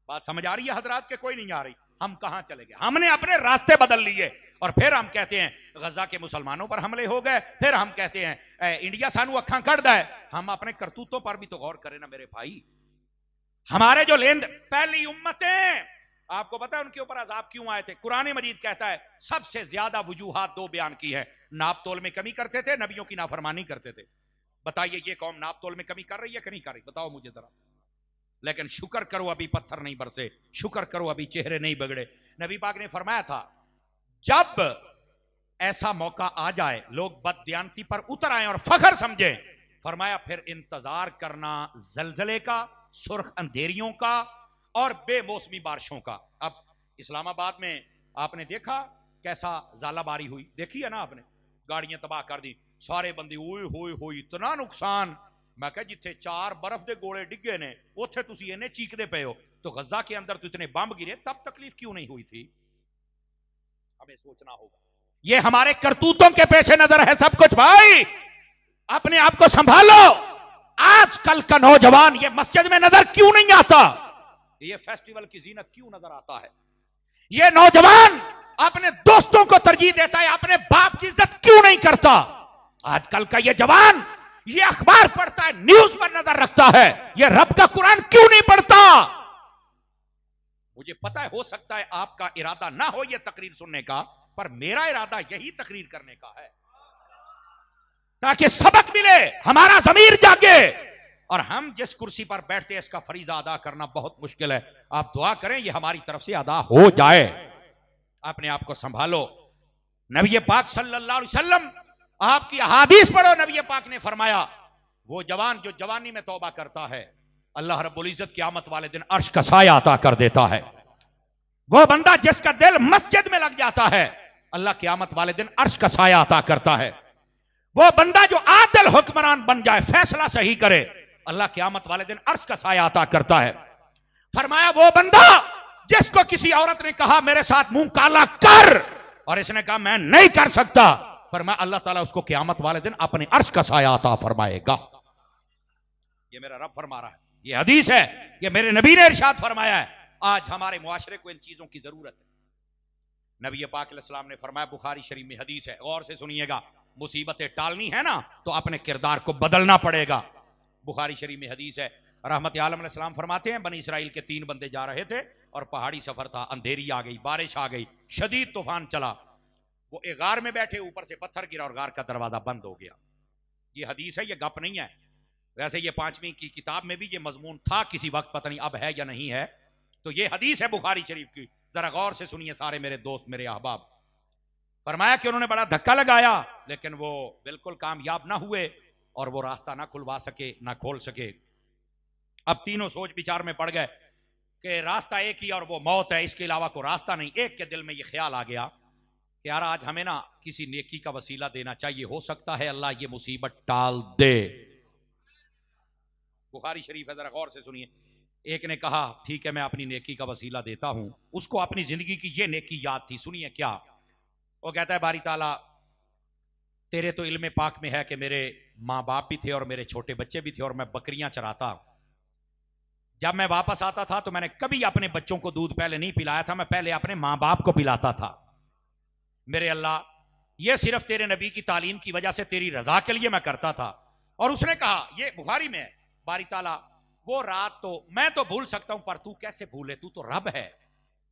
Speaker 1: बात समझ आ रही है हजरात के? कोई नहीं आ रही? हम कहां चले गए? हमने अपने रास्ते बदल लिए और फिर हम कहते हैं गजा के मुसलमानों पर हमले हो गए, फिर हम कहते हैं इंडिया सानू अखा कड़ है। हम अपने करतूतों पर भी तो गौर करें ना मेरे भाई। हमारे जो लेन पहली उम्मतें, आपको पता है उनके ऊपर अजाब क्यों आए थे? कुरान मजीद कहता है सबसे ज्यादा वजूहात दो बयान की है। नाप तोल में कमी करते थे, नबियों की नाफरमानी करते थे। बताइए ये कौम नाप तोल में कमी कर रही है कि नहीं कर रही? बताओ मुझे जरा। लेकिन शुक्र करो अभी पत्थर नहीं बरसे, शुक्र करो अभी चेहरे नहीं बिगड़े। नबी पाक ने फरमाया था जब ऐसा मौका आ जाए लोग बददियानती पर उतर आए और फखर समझे, फरमाया फिर इंतजार करना जलजले का, सुर्ख अंधेरियों का और बेमौसमी बारिशों का। अब इस्लामाबाद में आपने देखा कैसा ज़ालाबारी हुई, देखी है ना आपने? गाड़ियां तबाह कर दी, सारे बंदे ओए होए होए इतना नुकसान। मैं कह जिथे 4 बर्फ के गोले डिगे ने उथे तुसी इन्हें चीखते पे हो, तो गजा के अंदर तो इतने बम गिरे, तब तकलीफ क्यों नहीं हुई थी? हमें सोचना होगा। ये हमारे करतूतों के पेश नजर है सब कुछ। भाई अपने आप को संभालो। आजकल का नौजवान ये मस्जिद में नजर क्यों नहीं आता? ये फेस्टिवल की जीनत क्यों नजर आता है? ये नौजवान अपने दोस्तों को तरजीह देता है, अपने बाप की इज्जत क्यों नहीं करता? आजकल का ये जवान ये अखबार पढ़ता है, न्यूज पर नजर रखता है, ये रब का कुरान क्यों नहीं पढ़ता? मुझे पता है हो सकता है आपका इरादा ना हो ये तकरीर सुनने का, पर मेरा इरादा यही तकरीर करने का है ताकि सबक मिले, हमारा ज़मीर जागे और हम जिस कुर्सी पर बैठते हैं इसका फरीजा अदा करना बहुत मुश्किल है। आप दुआ करें ये हमारी तरफ से अदा हो जाए। अपने आप को संभालो। नबी पाक सल्लल्लाहु अलैहि वसल्लम, आपकी अहादीस पढ़ो, नबी पाक ने फरमाया वो जवान जो जवानी में तौबा करता है अल्लाह रब्बुल इज्जत क़यामत वाले दिन अर्श का साया अता कर देता है। वो बंदा जिसका दिल मस्जिद में लग जाता है अल्लाह क़यामत वाले दिन अर्श का साया अता करता है। वो बंदा जो आदिल हुक्मरान बन जाए, फैसला सही करे, अल्लाह क़यामत वाले दिन अर्श का साया अता करता है। फरमाया वो बंदा जिसको किसी औरत ने कहा मेरे साथ मुंह काला कर और इसने कहा मैं नहीं कर सकता, फरमाया अल्लाह ताला उसको क़यामत वाले दिन अपने अर्श का साया अता फरमाएगा। ये मेरा रब फरमा रहा है, ये हदीस है, ये मेरे नबी ने इरशाद फरमाया है। आज हमारे मुआशरे को इन चीजों की जरूरत है। नबी पाक अलैहिस्सलाम ने फरमाया, बुखारी शरीफ में हदीस है, गौर से सुनिएगा, मुसीबतें टालनी है ना तो अपने किरदार को बदलना पड़ेगा। बुखारी शरीफ में हदीस है, रहमत आलम अलैहिस्सलाम फरमाते हैं बनी इसराइल के 3 बंदे जा रहे थे और पहाड़ी सफर था, अंधेरी आ गई, बारिश आ गई, शदीद तूफान चला। वो एक गार में बैठे, ऊपर से पत्थर गिरा और गार का दरवाजा बंद हो गया। ये हदीस है, ये गप नहीं है। वैसे ये 5वीं की किताब में भी ये मजमून था किसी वक्त, पता नहीं अब है या नहीं है। तो ये हदीस है बुखारी शरीफ की, जरा गौर से सुनिए सारे मेरे दोस्त, मेरे अहबाब। फरमाया कि उन्होंने बड़ा धक्का लगाया लेकिन वो बिल्कुल कामयाब ना हुए और वो रास्ता ना खुलवा सके, ना खोल सके। अब तीनों सोच विचार में पड़ गए कि रास्ता एक ही और वो मौत है, इसके अलावा कोई रास्ता नहीं। एक के दिल में ये ख्याल आ गया कि यार आज हमें ना किसी नेकी का वसीला देना चाहिए, हो सकता है अल्लाह ये मुसीबत टाल दे। बुखारी शरीफ है, जरा गौर से सुनिए। एक ने कहा ठीक है मैं अपनी नेकी का वसीला देता हूं। उसको अपनी जिंदगी की ये नेकी याद थी, सुनिए क्या वो कहता है, बारी ताला तेरे तो इल्म पाक में है कि मेरे माँ बाप भी थे और मेरे छोटे बच्चे भी थे और मैं बकरियां चराता। जब मैं वापस आता था तो मैंने कभी अपने बच्चों को दूध पहले नहीं पिलाया था, मैं पहले अपने माँ बाप को पिलाता था। मेरे अल्लाह ये सिर्फ तेरे नबी की तालीम की वजह से तेरी रजा के लिए मैं करता था। और उसने कहा, ये बुखारी में है, बारी ताला वो रात तो मैं तो भूल सकता हूं पर तू कैसे भूले, तू तो रब है,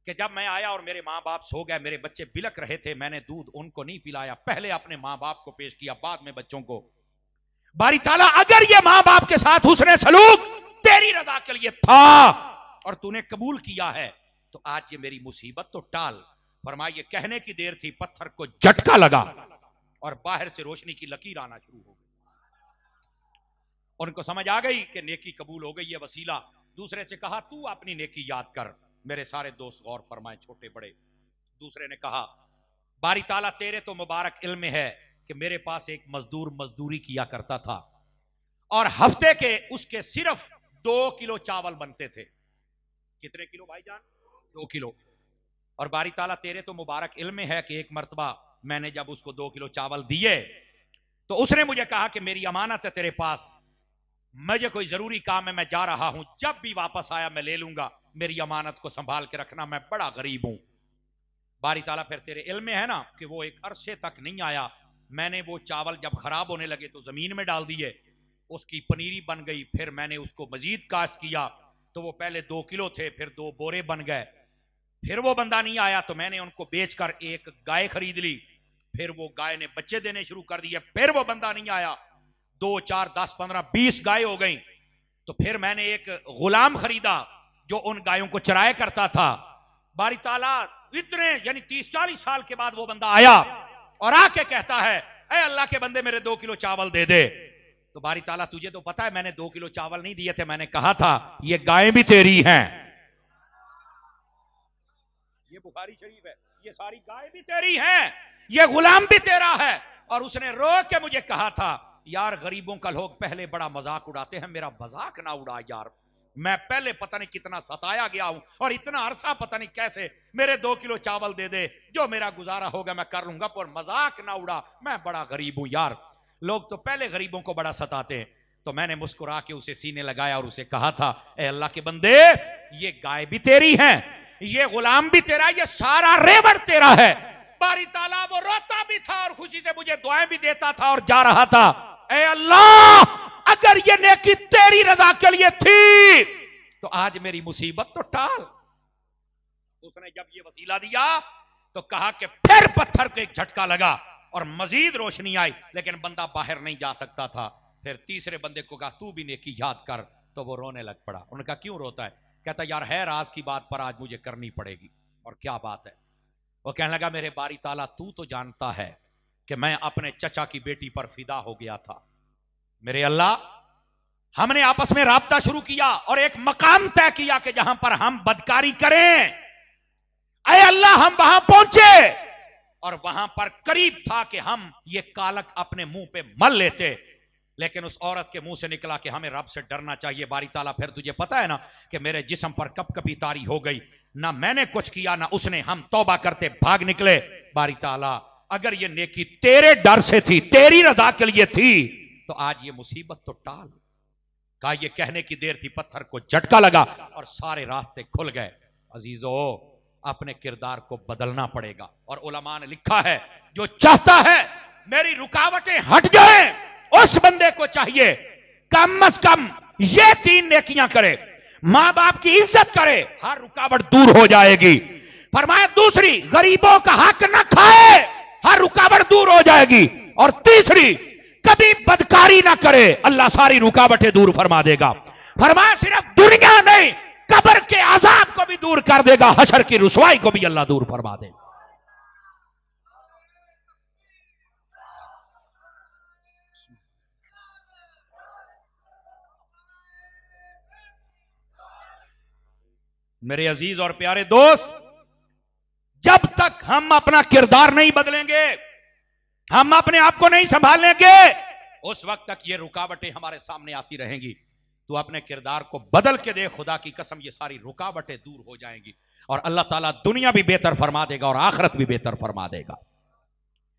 Speaker 1: कि जब मैं आया और मेरे माँ बाप सो गए, मेरे बच्चे बिलक रहे थे, मैंने दूध उनको नहीं पिलाया, पहले अपने माँ बाप को पेश किया, बाद में बच्चों को। बारी ताला अगर ये माँ बाप के साथ उसने सलूक तेरी रजा के लिए था और तूने कबूल किया है तो आज ये मेरी मुसीबत तो टाल। फरमाया ये कहने की देर थी, पत्थर को झटका लगा और बाहर से रोशनी की लकीर आना शुरू हो गई। उनको समझ आ गई कि नेकी कबूल हो गई, ये वसीला। दूसरे से कहा तू अपनी नेकी याद कर। मेरे सारे दोस्त गौर फरमाए, छोटे बड़े। दूसरे ने कहा, बारी ताला तेरे तो मुबारक इल्म है कि मेरे पास एक मजदूर मजदूरी किया करता था और हफ्ते के उसके सिर्फ 2 किलो चावल बनते थे। कितने किलो भाईजान? 2 किलो। और बारी ताला तेरे तो मुबारक इल्म है कि एक मर्तबा मैंने जब उसको 2 किलो चावल दिए तो उसने मुझे कहा कि मेरी अमानत है तेरे पास, मुझे कोई जरूरी काम है, मैं जा रहा हूं, जब भी वापस आया मैं ले लूंगा, मेरी अमानत को संभाल के रखना, मैं बड़ा गरीब हूं। बारी ताला फिर तेरे इल्म में है ना कि वो एक अरसे तक नहीं आया, मैंने वो चावल जब खराब होने लगे तो जमीन में डाल दिए, उसकी पनीरी बन गई, फिर मैंने उसको मजीद काश्त किया तो वो पहले 2 किलो थे, फिर 2 बोरे बन गए, फिर वो बंदा नहीं आया तो मैंने उनको बेचकर एक गाय खरीद ली, फिर वो गाय ने बच्चे देने शुरू कर दिए, फिर वो बंदा नहीं आया, 2 4 10 15 20 गाय हो गई, तो फिर मैंने एक गुलाम खरीदा जो उन गायों को चराया करता था। बारी ताला इतने यानी 30-40 साल के बाद वो बंदा आया और आके कहता है, ऐ अल्लाह के बंदे मेरे 2 किलो चावल दे दे। तो बारी ताला तुझे तो पता है मैंने 2 किलो चावल नहीं दिए थे, मैंने कहा था ये गायें भी तेरी हैं, ये बुखारी शरीफ है, ये सारी गायें भी तेरी हैं, ये गुलाम भी तेरा है। और उसने रो के मुझे कहा था, यार गरीबों का लोग पहले बड़ा मजाक उड़ाते हैं, मेरा मजाक ना उड़ा यार, मैं पहले पता नहीं कितना सताया गया हूं और इतना अरसा पता नहीं कैसे, मेरे 2 किलो चावल दे दे, जो मेरा गुजारा होगा मैं कर लूंगा, पर मजाक ना उड़ा, मैं बड़ा गरीब हूं यार। लोग तो पहले गरीबों को बड़ा सताते हैं। तो मैंने मुस्कुरा के उसे सीने लगाया और उसे कहा था, ए अल्लाह के बंदे, ये गाय भी तेरी है, ये गुलाम भी तेरा, ये सारा रेवड़ तेरा है। बारी ताला वो रोता भी था और खुशी से मुझे दुआएं भी देता था और जा रहा था, ए अल्लाह अगर ये नेकी तेरी रजा के लिए थी तो आज मेरी मुसीबत तो टाल। उसने जब ये वसीला दिया तो कहा कि फिर पत्थर को एक झटका लगा और मजीद रोशनी आई, लेकिन बंदा बाहर नहीं जा सकता था। फिर तीसरे बंदे को कहा तू भी नेकी याद कर, तो वो रोने लग पड़ा। उन्होंने कहा क्यों रोता है? कहता यार है राज की बात पर आज मुझे करनी पड़ेगी। और क्या बात है? वो कहने लगा मेरे बारी ताला तू तो जानता है कि मैं अपने चचा की बेटी पर फिदा हो गया था, मेरे अल्लाह हमने आपस में राब्ता शुरू किया और एक मकाम तय किया कि जहां पर हम बदकारी करें, अय अल्लाह हम वहां पहुंचे और वहां पर करीब था कि हम ये कालक अपने मुंह पे मल लेते, लेकिन उस औरत के मुंह से निकला कि हमें रब से डरना चाहिए। बारी ताला फिर तुझे पता है ना कि मेरे जिस्म पर कब कभी तारी हो गई, ना मैंने कुछ किया ना उसने, हम तौबा करते भाग निकले। बारी ताला अगर ये नेकी तेरे डर से थी, तेरी रजा के लिए थी, तो आज ये मुसीबत तो टाल। कहा ये कहने की देर थी, पत्थर को झटका लगा और सारे रास्ते खुल गए। अजीजो अपने किरदार को बदलना पड़ेगा। और उलमा ने लिखा है जो चाहता है मेरी रुकावटें हट जाएं, उस बंदे को चाहिए कम से कम ये 3 नेकियां करे, मां बाप की इज्जत करे, हर रुकावट दूर हो जाएगी। फरमाया दूसरी गरीबों का हक न खाए, हर रुकावट दूर हो जाएगी। और तीसरी कभी बदकारी ना करे, अल्लाह सारी रुकावटें दूर फरमा देगा। फरमाया सिर्फ दुनिया नहीं, कब्र के अजाब को भी दूर कर देगा, हशर की रुसवाई को भी अल्लाह दूर फरमा देगा। मेरे अजीज और प्यारे दोस्त, जब तक हम अपना किरदार नहीं बदलेंगे, हम अपने आप को नहीं संभालेंगे, उस वक्त तक ये रुकावटें हमारे सामने आती रहेंगी। तो अपने किरदार को बदल के दे, खुदा की कसम ये सारी रुकावटें दूर हो जाएंगी और अल्लाह ताला दुनिया भी बेहतर फरमा देगा और आखिरत भी बेहतर फरमा देगा।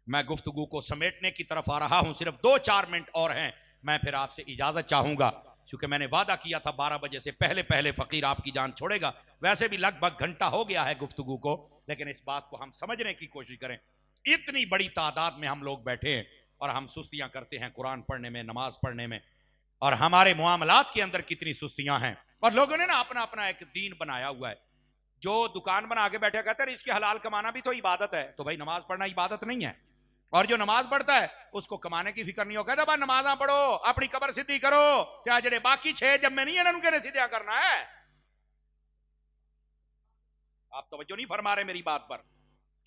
Speaker 1: मैं गुफ्तगू को समेटने की तरफ आ रहा हूं, सिर्फ 2-4 मिनट और हैं, मैं फिर आपसे इजाजत चाहूंगा, क्योंकि मैंने वादा किया था 12 बजे से पहले पहले फकीर आपकी जान छोड़ेगा। वैसे भी लगभग घंटा हो गया है गुफ्तगू को, लेकिन इस बात को हम समझने की कोशिश करें। इतनी बड़ी तादाद में हम लोग बैठे हैं और हम सुस्तियां करते हैं कुरान पढ़ने में, नमाज पढ़ने में, और हमारे मुआमलात के अंदर कितनी सुस्तियां हैं। और लोगों ने ना अपना अपना एक दीन बनाया हुआ है। जो दुकान बना के बैठे कहते हैं इसके हलाल कमाना भी तो इबादत है, तो भाई नमाज पढ़ना इबादत नहीं है। और जो नमाज पढ़ता है उसको कमाने की फिक्र नहीं हो, कहता भाई नमाजा पढ़ो, अपनी कबर सीधी करो, क्या जड़े बाकी 6 जब में नहीं है उनके सीधा करना है। आप तवज्जो नहीं फरमा रहे मेरी बात पर।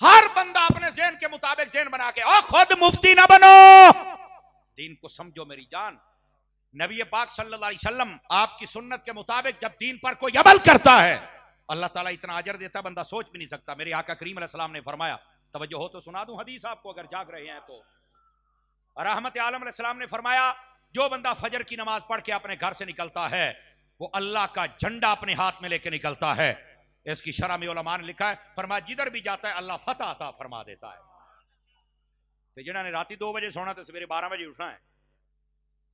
Speaker 1: हर बंदा अपने ज़हन के मुताबिक ज़हन बना के, और खुद मुफ्ती ना बनो, दीन को समझो मेरी जान। नबी पाक सल्लल्लाहु अलैहि वसल्लम आपकी सुन्नत के मुताबिक जब दीन पर कोई अमल करता है, अल्लाह ताला इतना अजर देता बंदा सोच भी नहीं सकता। मेरे आका करीम अलैहि सलाम ने फरमाया, तवज्जो हो तो सुना दूं हदीस आपको अगर जाग रहे हैं तो। रहमत आलम अलैहि सलाम ने फरमाया, जो बंदा फजर की नमाज पढ़ के अपने घर से निकलता है, वो अल्लाह का झंडा अपने हाथ में लेके निकलता है। इसकी शरह में उलमा ने लिखा है, फरमाया जिधर भी जाता है अल्लाह फतह अता फरमा देता है। तो जिन्होंने राती 2 बजे सोना तो सवेरे 12 बजे उठना है,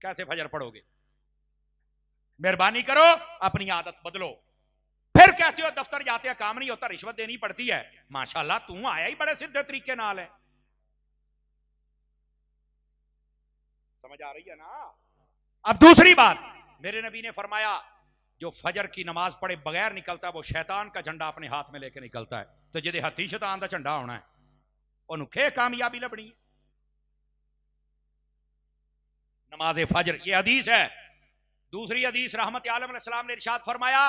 Speaker 1: कैसे फजर पढ़ोगे? मेहरबानी करो, अपनी आदत बदलो। फिर कहते हो दफ्तर जाते हैं काम नहीं होता, रिश्वत देनी पड़ती है। माशाल्लाह तू आया ही बड़े सीधे तरीके नाल है। समझ आ रही है ना? अब दूसरी बात, मेरे नबी ने फरमाया जो फजर की नमाज पढ़े बगैर निकलता है वो शैतान का झंडा अपने हाथ में लेके निकलता है। तो जिदे हथी शैतान का झंडा होना है उन्हें कामयाबी लभनी। नमाज फजर, ये हदीस है। दूसरी हदीस रहमत आलम अलैहिस्सलाम ने इरशाद फरमाया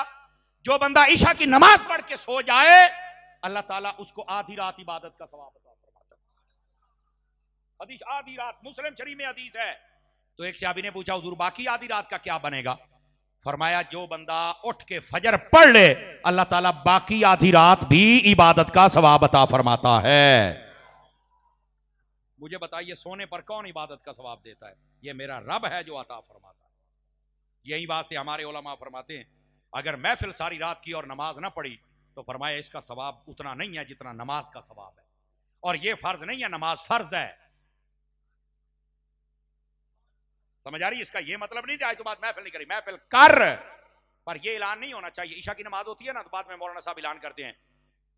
Speaker 1: जो बंदा ईशा की नमाज पढ़ के सो जाए अल्लाह ताला उसको आधी रात इबादत का सवाब अता फरमाता है। हदीस आधी रात, मुस्लिम शरीफ में हदीस है। तो एक सहाबी ने पूछा हुजूर बाकी आधी रात का क्या बनेगा? फरमाया जो बंदा उठ के फजर पढ़ ले अल्लाह ताला बाकी आधी रात भी इबादत का सवाब अता फरमाता है। मुझे बताइए सोने पर कौन इबादत का सवाब देता है? ये मेरा रब है जो अता फरमाता है। यही वास्ते हमारे उलमा फरमाते हैं अगर महफिल सारी रात की और नमाज ना पढ़ी तो फरमाया इसका सवाब उतना नहीं है जितना नमाज का सवाब है। और ये फर्ज नहीं है, नमाज फर्ज है। समझ आ रही? इसका ये मतलब नहीं आज तो बात महफिल नहीं करी, महफिल कर, पर ये ऐलान नहीं होना चाहिए। ईशा की नमाज होती है ना तो बाद में मौलाना साहब ऐलान करते हैं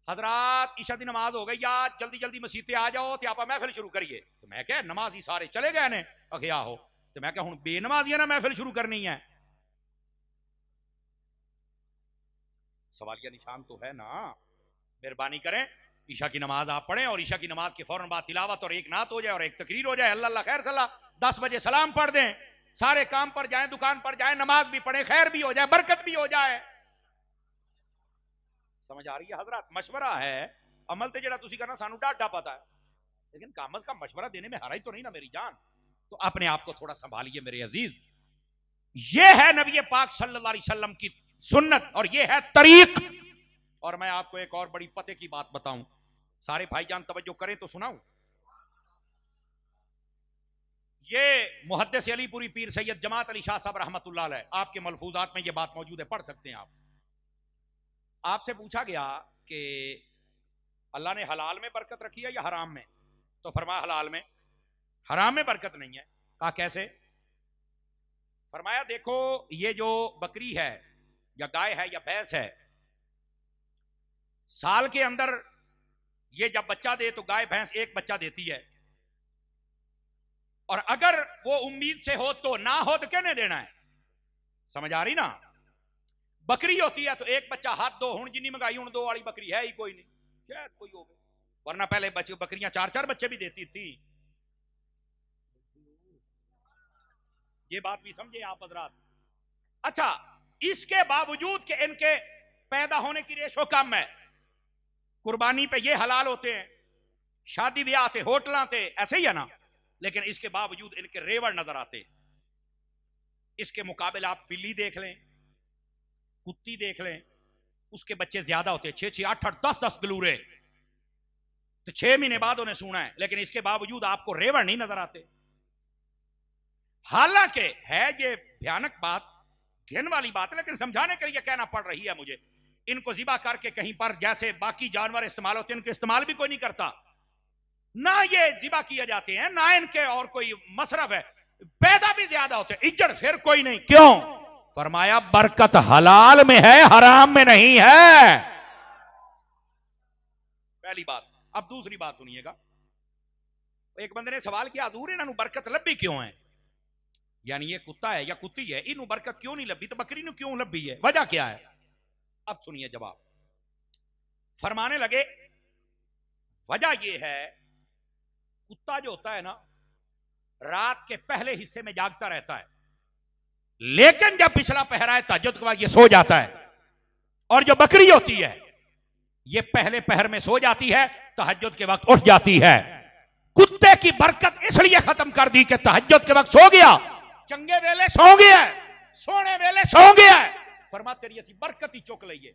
Speaker 1: हजरात ईशा की नमाज हो गई यार जल्दी जल्दी मसीते आ जाओ तो आप महफिल शुरू करिए। तो मैं क्या नमाजी सारे चले गए ने अगे आहो, तो मैं क्या हूं बेनमाजी ना महफिल शुरू करनी है? सवालिया निशान तो है ना। मेहरबानी करें ईशा की नमाज आप पढ़ें और ईशा की नमाज के फौरन बाद तिलावत और एक नात हो जाए और एक तकरीर हो जाए। अल्लाह खैर सलाह 10 बजे सलाम पढ़ दें, सारे काम पर जाएं, दुकान पर जाएं, नमाज भी पढ़ें, खैर भी हो जाए, बरकत भी हो जाए। समझ आ रही है हजरत? मशवरा है, अमल तो जरा तुसी करना सानू डाटा पता है, लेकिन कम अज कम मशवरा देने में हराई तो नहीं ना मेरी जान। तो अपने आप को थोड़ा संभालिए मेरे अजीज। ये है नबी पाक सल्लल्लाहु अलैहि वसल्लम की सुन्नत और ये है तरीक। और मैं आपको एक और बड़ी पते की बात बताऊं, सारे भाईजान तवज्जो करें तो सुनाऊं। ये मुहद्दिस अलीपुरी पीर सैयद जमात अली शाह साहब रहमतुल्लाह अलैह, आपके मलफूजात में ये बात मौजूद है, पढ़ सकते हैं आप। आपसे पूछा गया कि अल्लाह ने हलाल में बरकत रखी है या हराम में? तो फरमाया हलाल में। हराम में बरकत नहीं है। कहा कैसे? फरमाया देखो ये जो बकरी है या गाय है या भैंस है, साल के अंदर ये जब बच्चा दे तो गाय भैंस एक बच्चा देती है, और अगर वो उम्मीद से हो तो ना हो तो कहने देना है। समझ आ रही ना? बकरी होती है तो एक बच्चा हाथ दो, हुण जिन्नी मंगाई हुण दो वाली बकरी है ही कोई नहीं, शायद कोई हो, वरना पहले बकरियां 4-4 बच्चे भी देती थी। ये बात भी समझे आप हजरात। अच्छा, इसके बावजूद कि इनके पैदा होने की रेशो कम है, कुर्बानी पे ये हलाल होते हैं, शादी ब्याह थे, होटल थे, ऐसे ही है ना, लेकिन इसके बावजूद इनके रेवड़ नजर आते। इसके मुकाबले आप बिल्ली देख लें, कुत्ती देख लें, उसके बच्चे ज्यादा होते हैं, 6-6, 8-8, 10-10 गलूरे, तो 6 महीने बाद उन्हें सूना है, लेकिन इसके बावजूद आपको रेवड़ नहीं नजर आते। हालांकि है ये भयानक बात, घिन वाली बात है, लेकिन समझाने के लिए कहना पड़ रही है मुझे। इनको जिबा करके कहीं पर जैसे बाकी जानवर इस्तेमाल होते हैं, इनके इस्तेमाल भी कोई नहीं करता, ना ये जिबा किए जाते हैं, ना इनके और कोई मसरफ है, पैदा भी ज्यादा होते हैं, इज्जत फिर कोई नहीं। क्यों? फरमाया बरकत हलाल में है, हराम में नहीं है। पहली बात। अब दूसरी बात सुनिएगा। एक बंदे ने सवाल किया हजूर इन्हों बरकत लभी क्यों है? यानी ये कुत्ता है या कुत्ती है, इन्हों बरकत क्यों नहीं लभी, तो बकरी ने क्यों लभी है, वजह क्या है? अब सुनिए जवाब। फरमाने लगे वजह यह है, कुत्ता जो होता है ना रात के पहले हिस्से में जागता रहता है, लेकिन जब पिछला पहरा है तहज्जुद के बाद ये सो जाता है। और जो बकरी होती है ये पहले पहर में सो जाती है, तहज्जुद के वक्त उठ जाती है। कुत्ते की बरकत इसलिए खत्म कर दी कि तहज्जुद के वक्त सो गया, चंगे वेले सो गया, सोने वेले सो गया, फरमा तेरी ऐसी बरकत ही चुक लीए।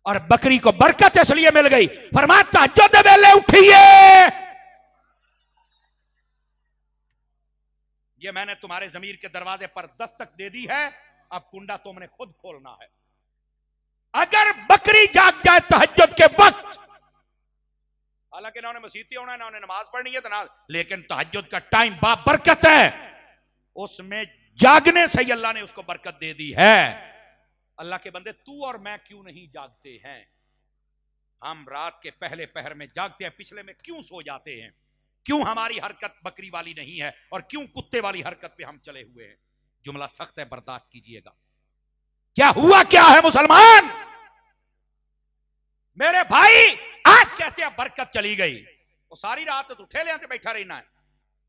Speaker 1: और बकरी को बरकत इसलिए मिल गई, फरमा तहज्जुद वेले उठिए। ये मैंने तुम्हारे जमीर के दरवाजे पर दस्तक दे दी है, अब कुंडा तुमने खुद खोलना है। अगर बकरी जाग जाए तहज्जुद के वक्त, हालांकि ना उन्हें मसीती होना है ना उन्हें नमाज पढ़नी है तो ना, लेकिन तहज्जुद का टाइम बाबरकत है, उसमें जागने से ही अल्लाह ने उसको बरकत दे दी है। अल्लाह के बंदे, तू और मैं क्यों नहीं जागते हैं? हम रात के पहले पहर में जागते हैं, पिछले में क्यों सो जाते हैं? क्यों हमारी हरकत बकरी वाली नहीं है और क्यों कुत्ते वाली हरकत पे हम चले हुए हैं? जुमला सख्त है, बर्दाश्त कीजिएगा। क्या हुआ क्या है मुसलमान? मेरे भाई आज कहते हैं बरकत चली गई, वो सारी रात तो ठेले पे बैठा रहना है,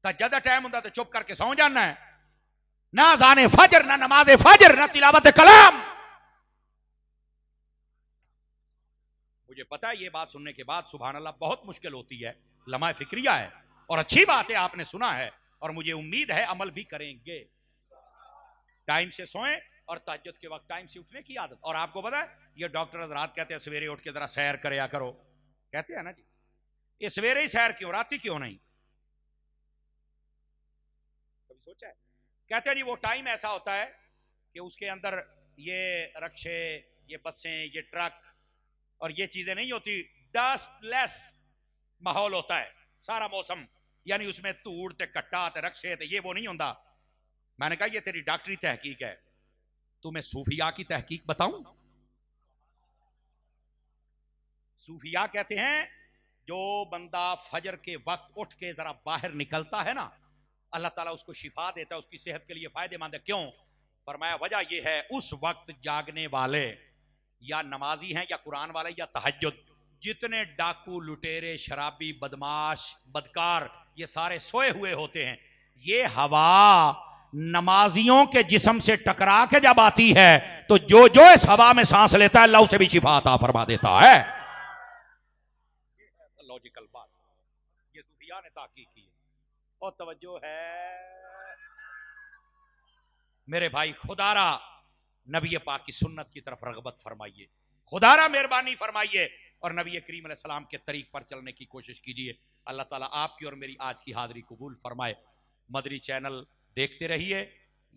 Speaker 1: तहज्जुद टाइम होता तो चुप करके सौ जाना है। ना अज़ान फजर, ना नमाज फजर, ना तिलावत कलाम। मुझे पता है ये बात सुनने के बाद सुभान अल्लाह बहुत मुश्किल होती है, लम्हा फिक्रिया है और अच्छी बात है, आपने सुना है और मुझे उम्मीद है अमल भी करेंगे। टाइम से सोएं और तहज्जुद के वक्त टाइम से उठने की आदत। और आपको पता है ये डॉक्टर हज़रात कहते हैं सवेरे उठ के जरा सैर करया करो, कहते हैं ना जी, ये सवेरे ही सैर क्यों, रात ही क्यों नहीं? कभी सोचा है? कहते हैं जी वो टाइम ऐसा होता है कि उसके अंदर ये रक्शे, ये बसें, ये ट्रक और ये चीजें नहीं होती, डस्टलेस माहौल होता है सारा मौसम, यानी उसमें धूड़ ते कट्टा ते रक्शे ते ये वो नहीं होता। मैंने कहा ये तेरी डॉक्टरी तहकीक है, तुम्हें सूफिया की तहकीक बताऊं? सूफिया कहते हैं जो बंदा फजर के वक्त उठ के जरा बाहर निकलता है ना, अल्लाह ताला उसको शिफा देता है, उसकी सेहत के लिए फायदेमंद है। क्यों? फरमाया वजह यह है उस वक्त जागने वाले या नमाजी हैं या कुरान वाले या तहज्जुद, जितने डाकू, लुटेरे, शराबी, बदमाश, बदकार, ये सारे सोए हुए होते हैं। ये हवा नमाजियों के जिस्म से टकरा के जब आती है तो जो जो इस हवा में सांस लेता है अल्लाह उसे भी शिफा अता फरमा देता है। लॉजिकल बात, ये सूफिया ने ताकीद की है। और तवज्जो है मेरे भाई, खुदारा नबी पाक की सुन्नत की तरफ रगबत फरमाइए, खुदारा मेहरबानी फरमाइए और नबी करीम अलैहि सलाम के तरीक पर चलने की कोशिश कीजिए। अल्लाह ताला आपकी और मेरी आज की हाजिरी कबूल फरमाए। मदरी चैनल देखते रहिए,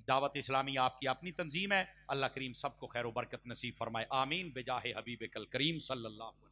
Speaker 1: दावत इस्लामी आपकी अपनी तंजीम है। अल्लाह करीम सबको खैर बरकत नसीब फरमाए, आमीन। बेजाहे हबीब कल करीम सल्लल्लाहु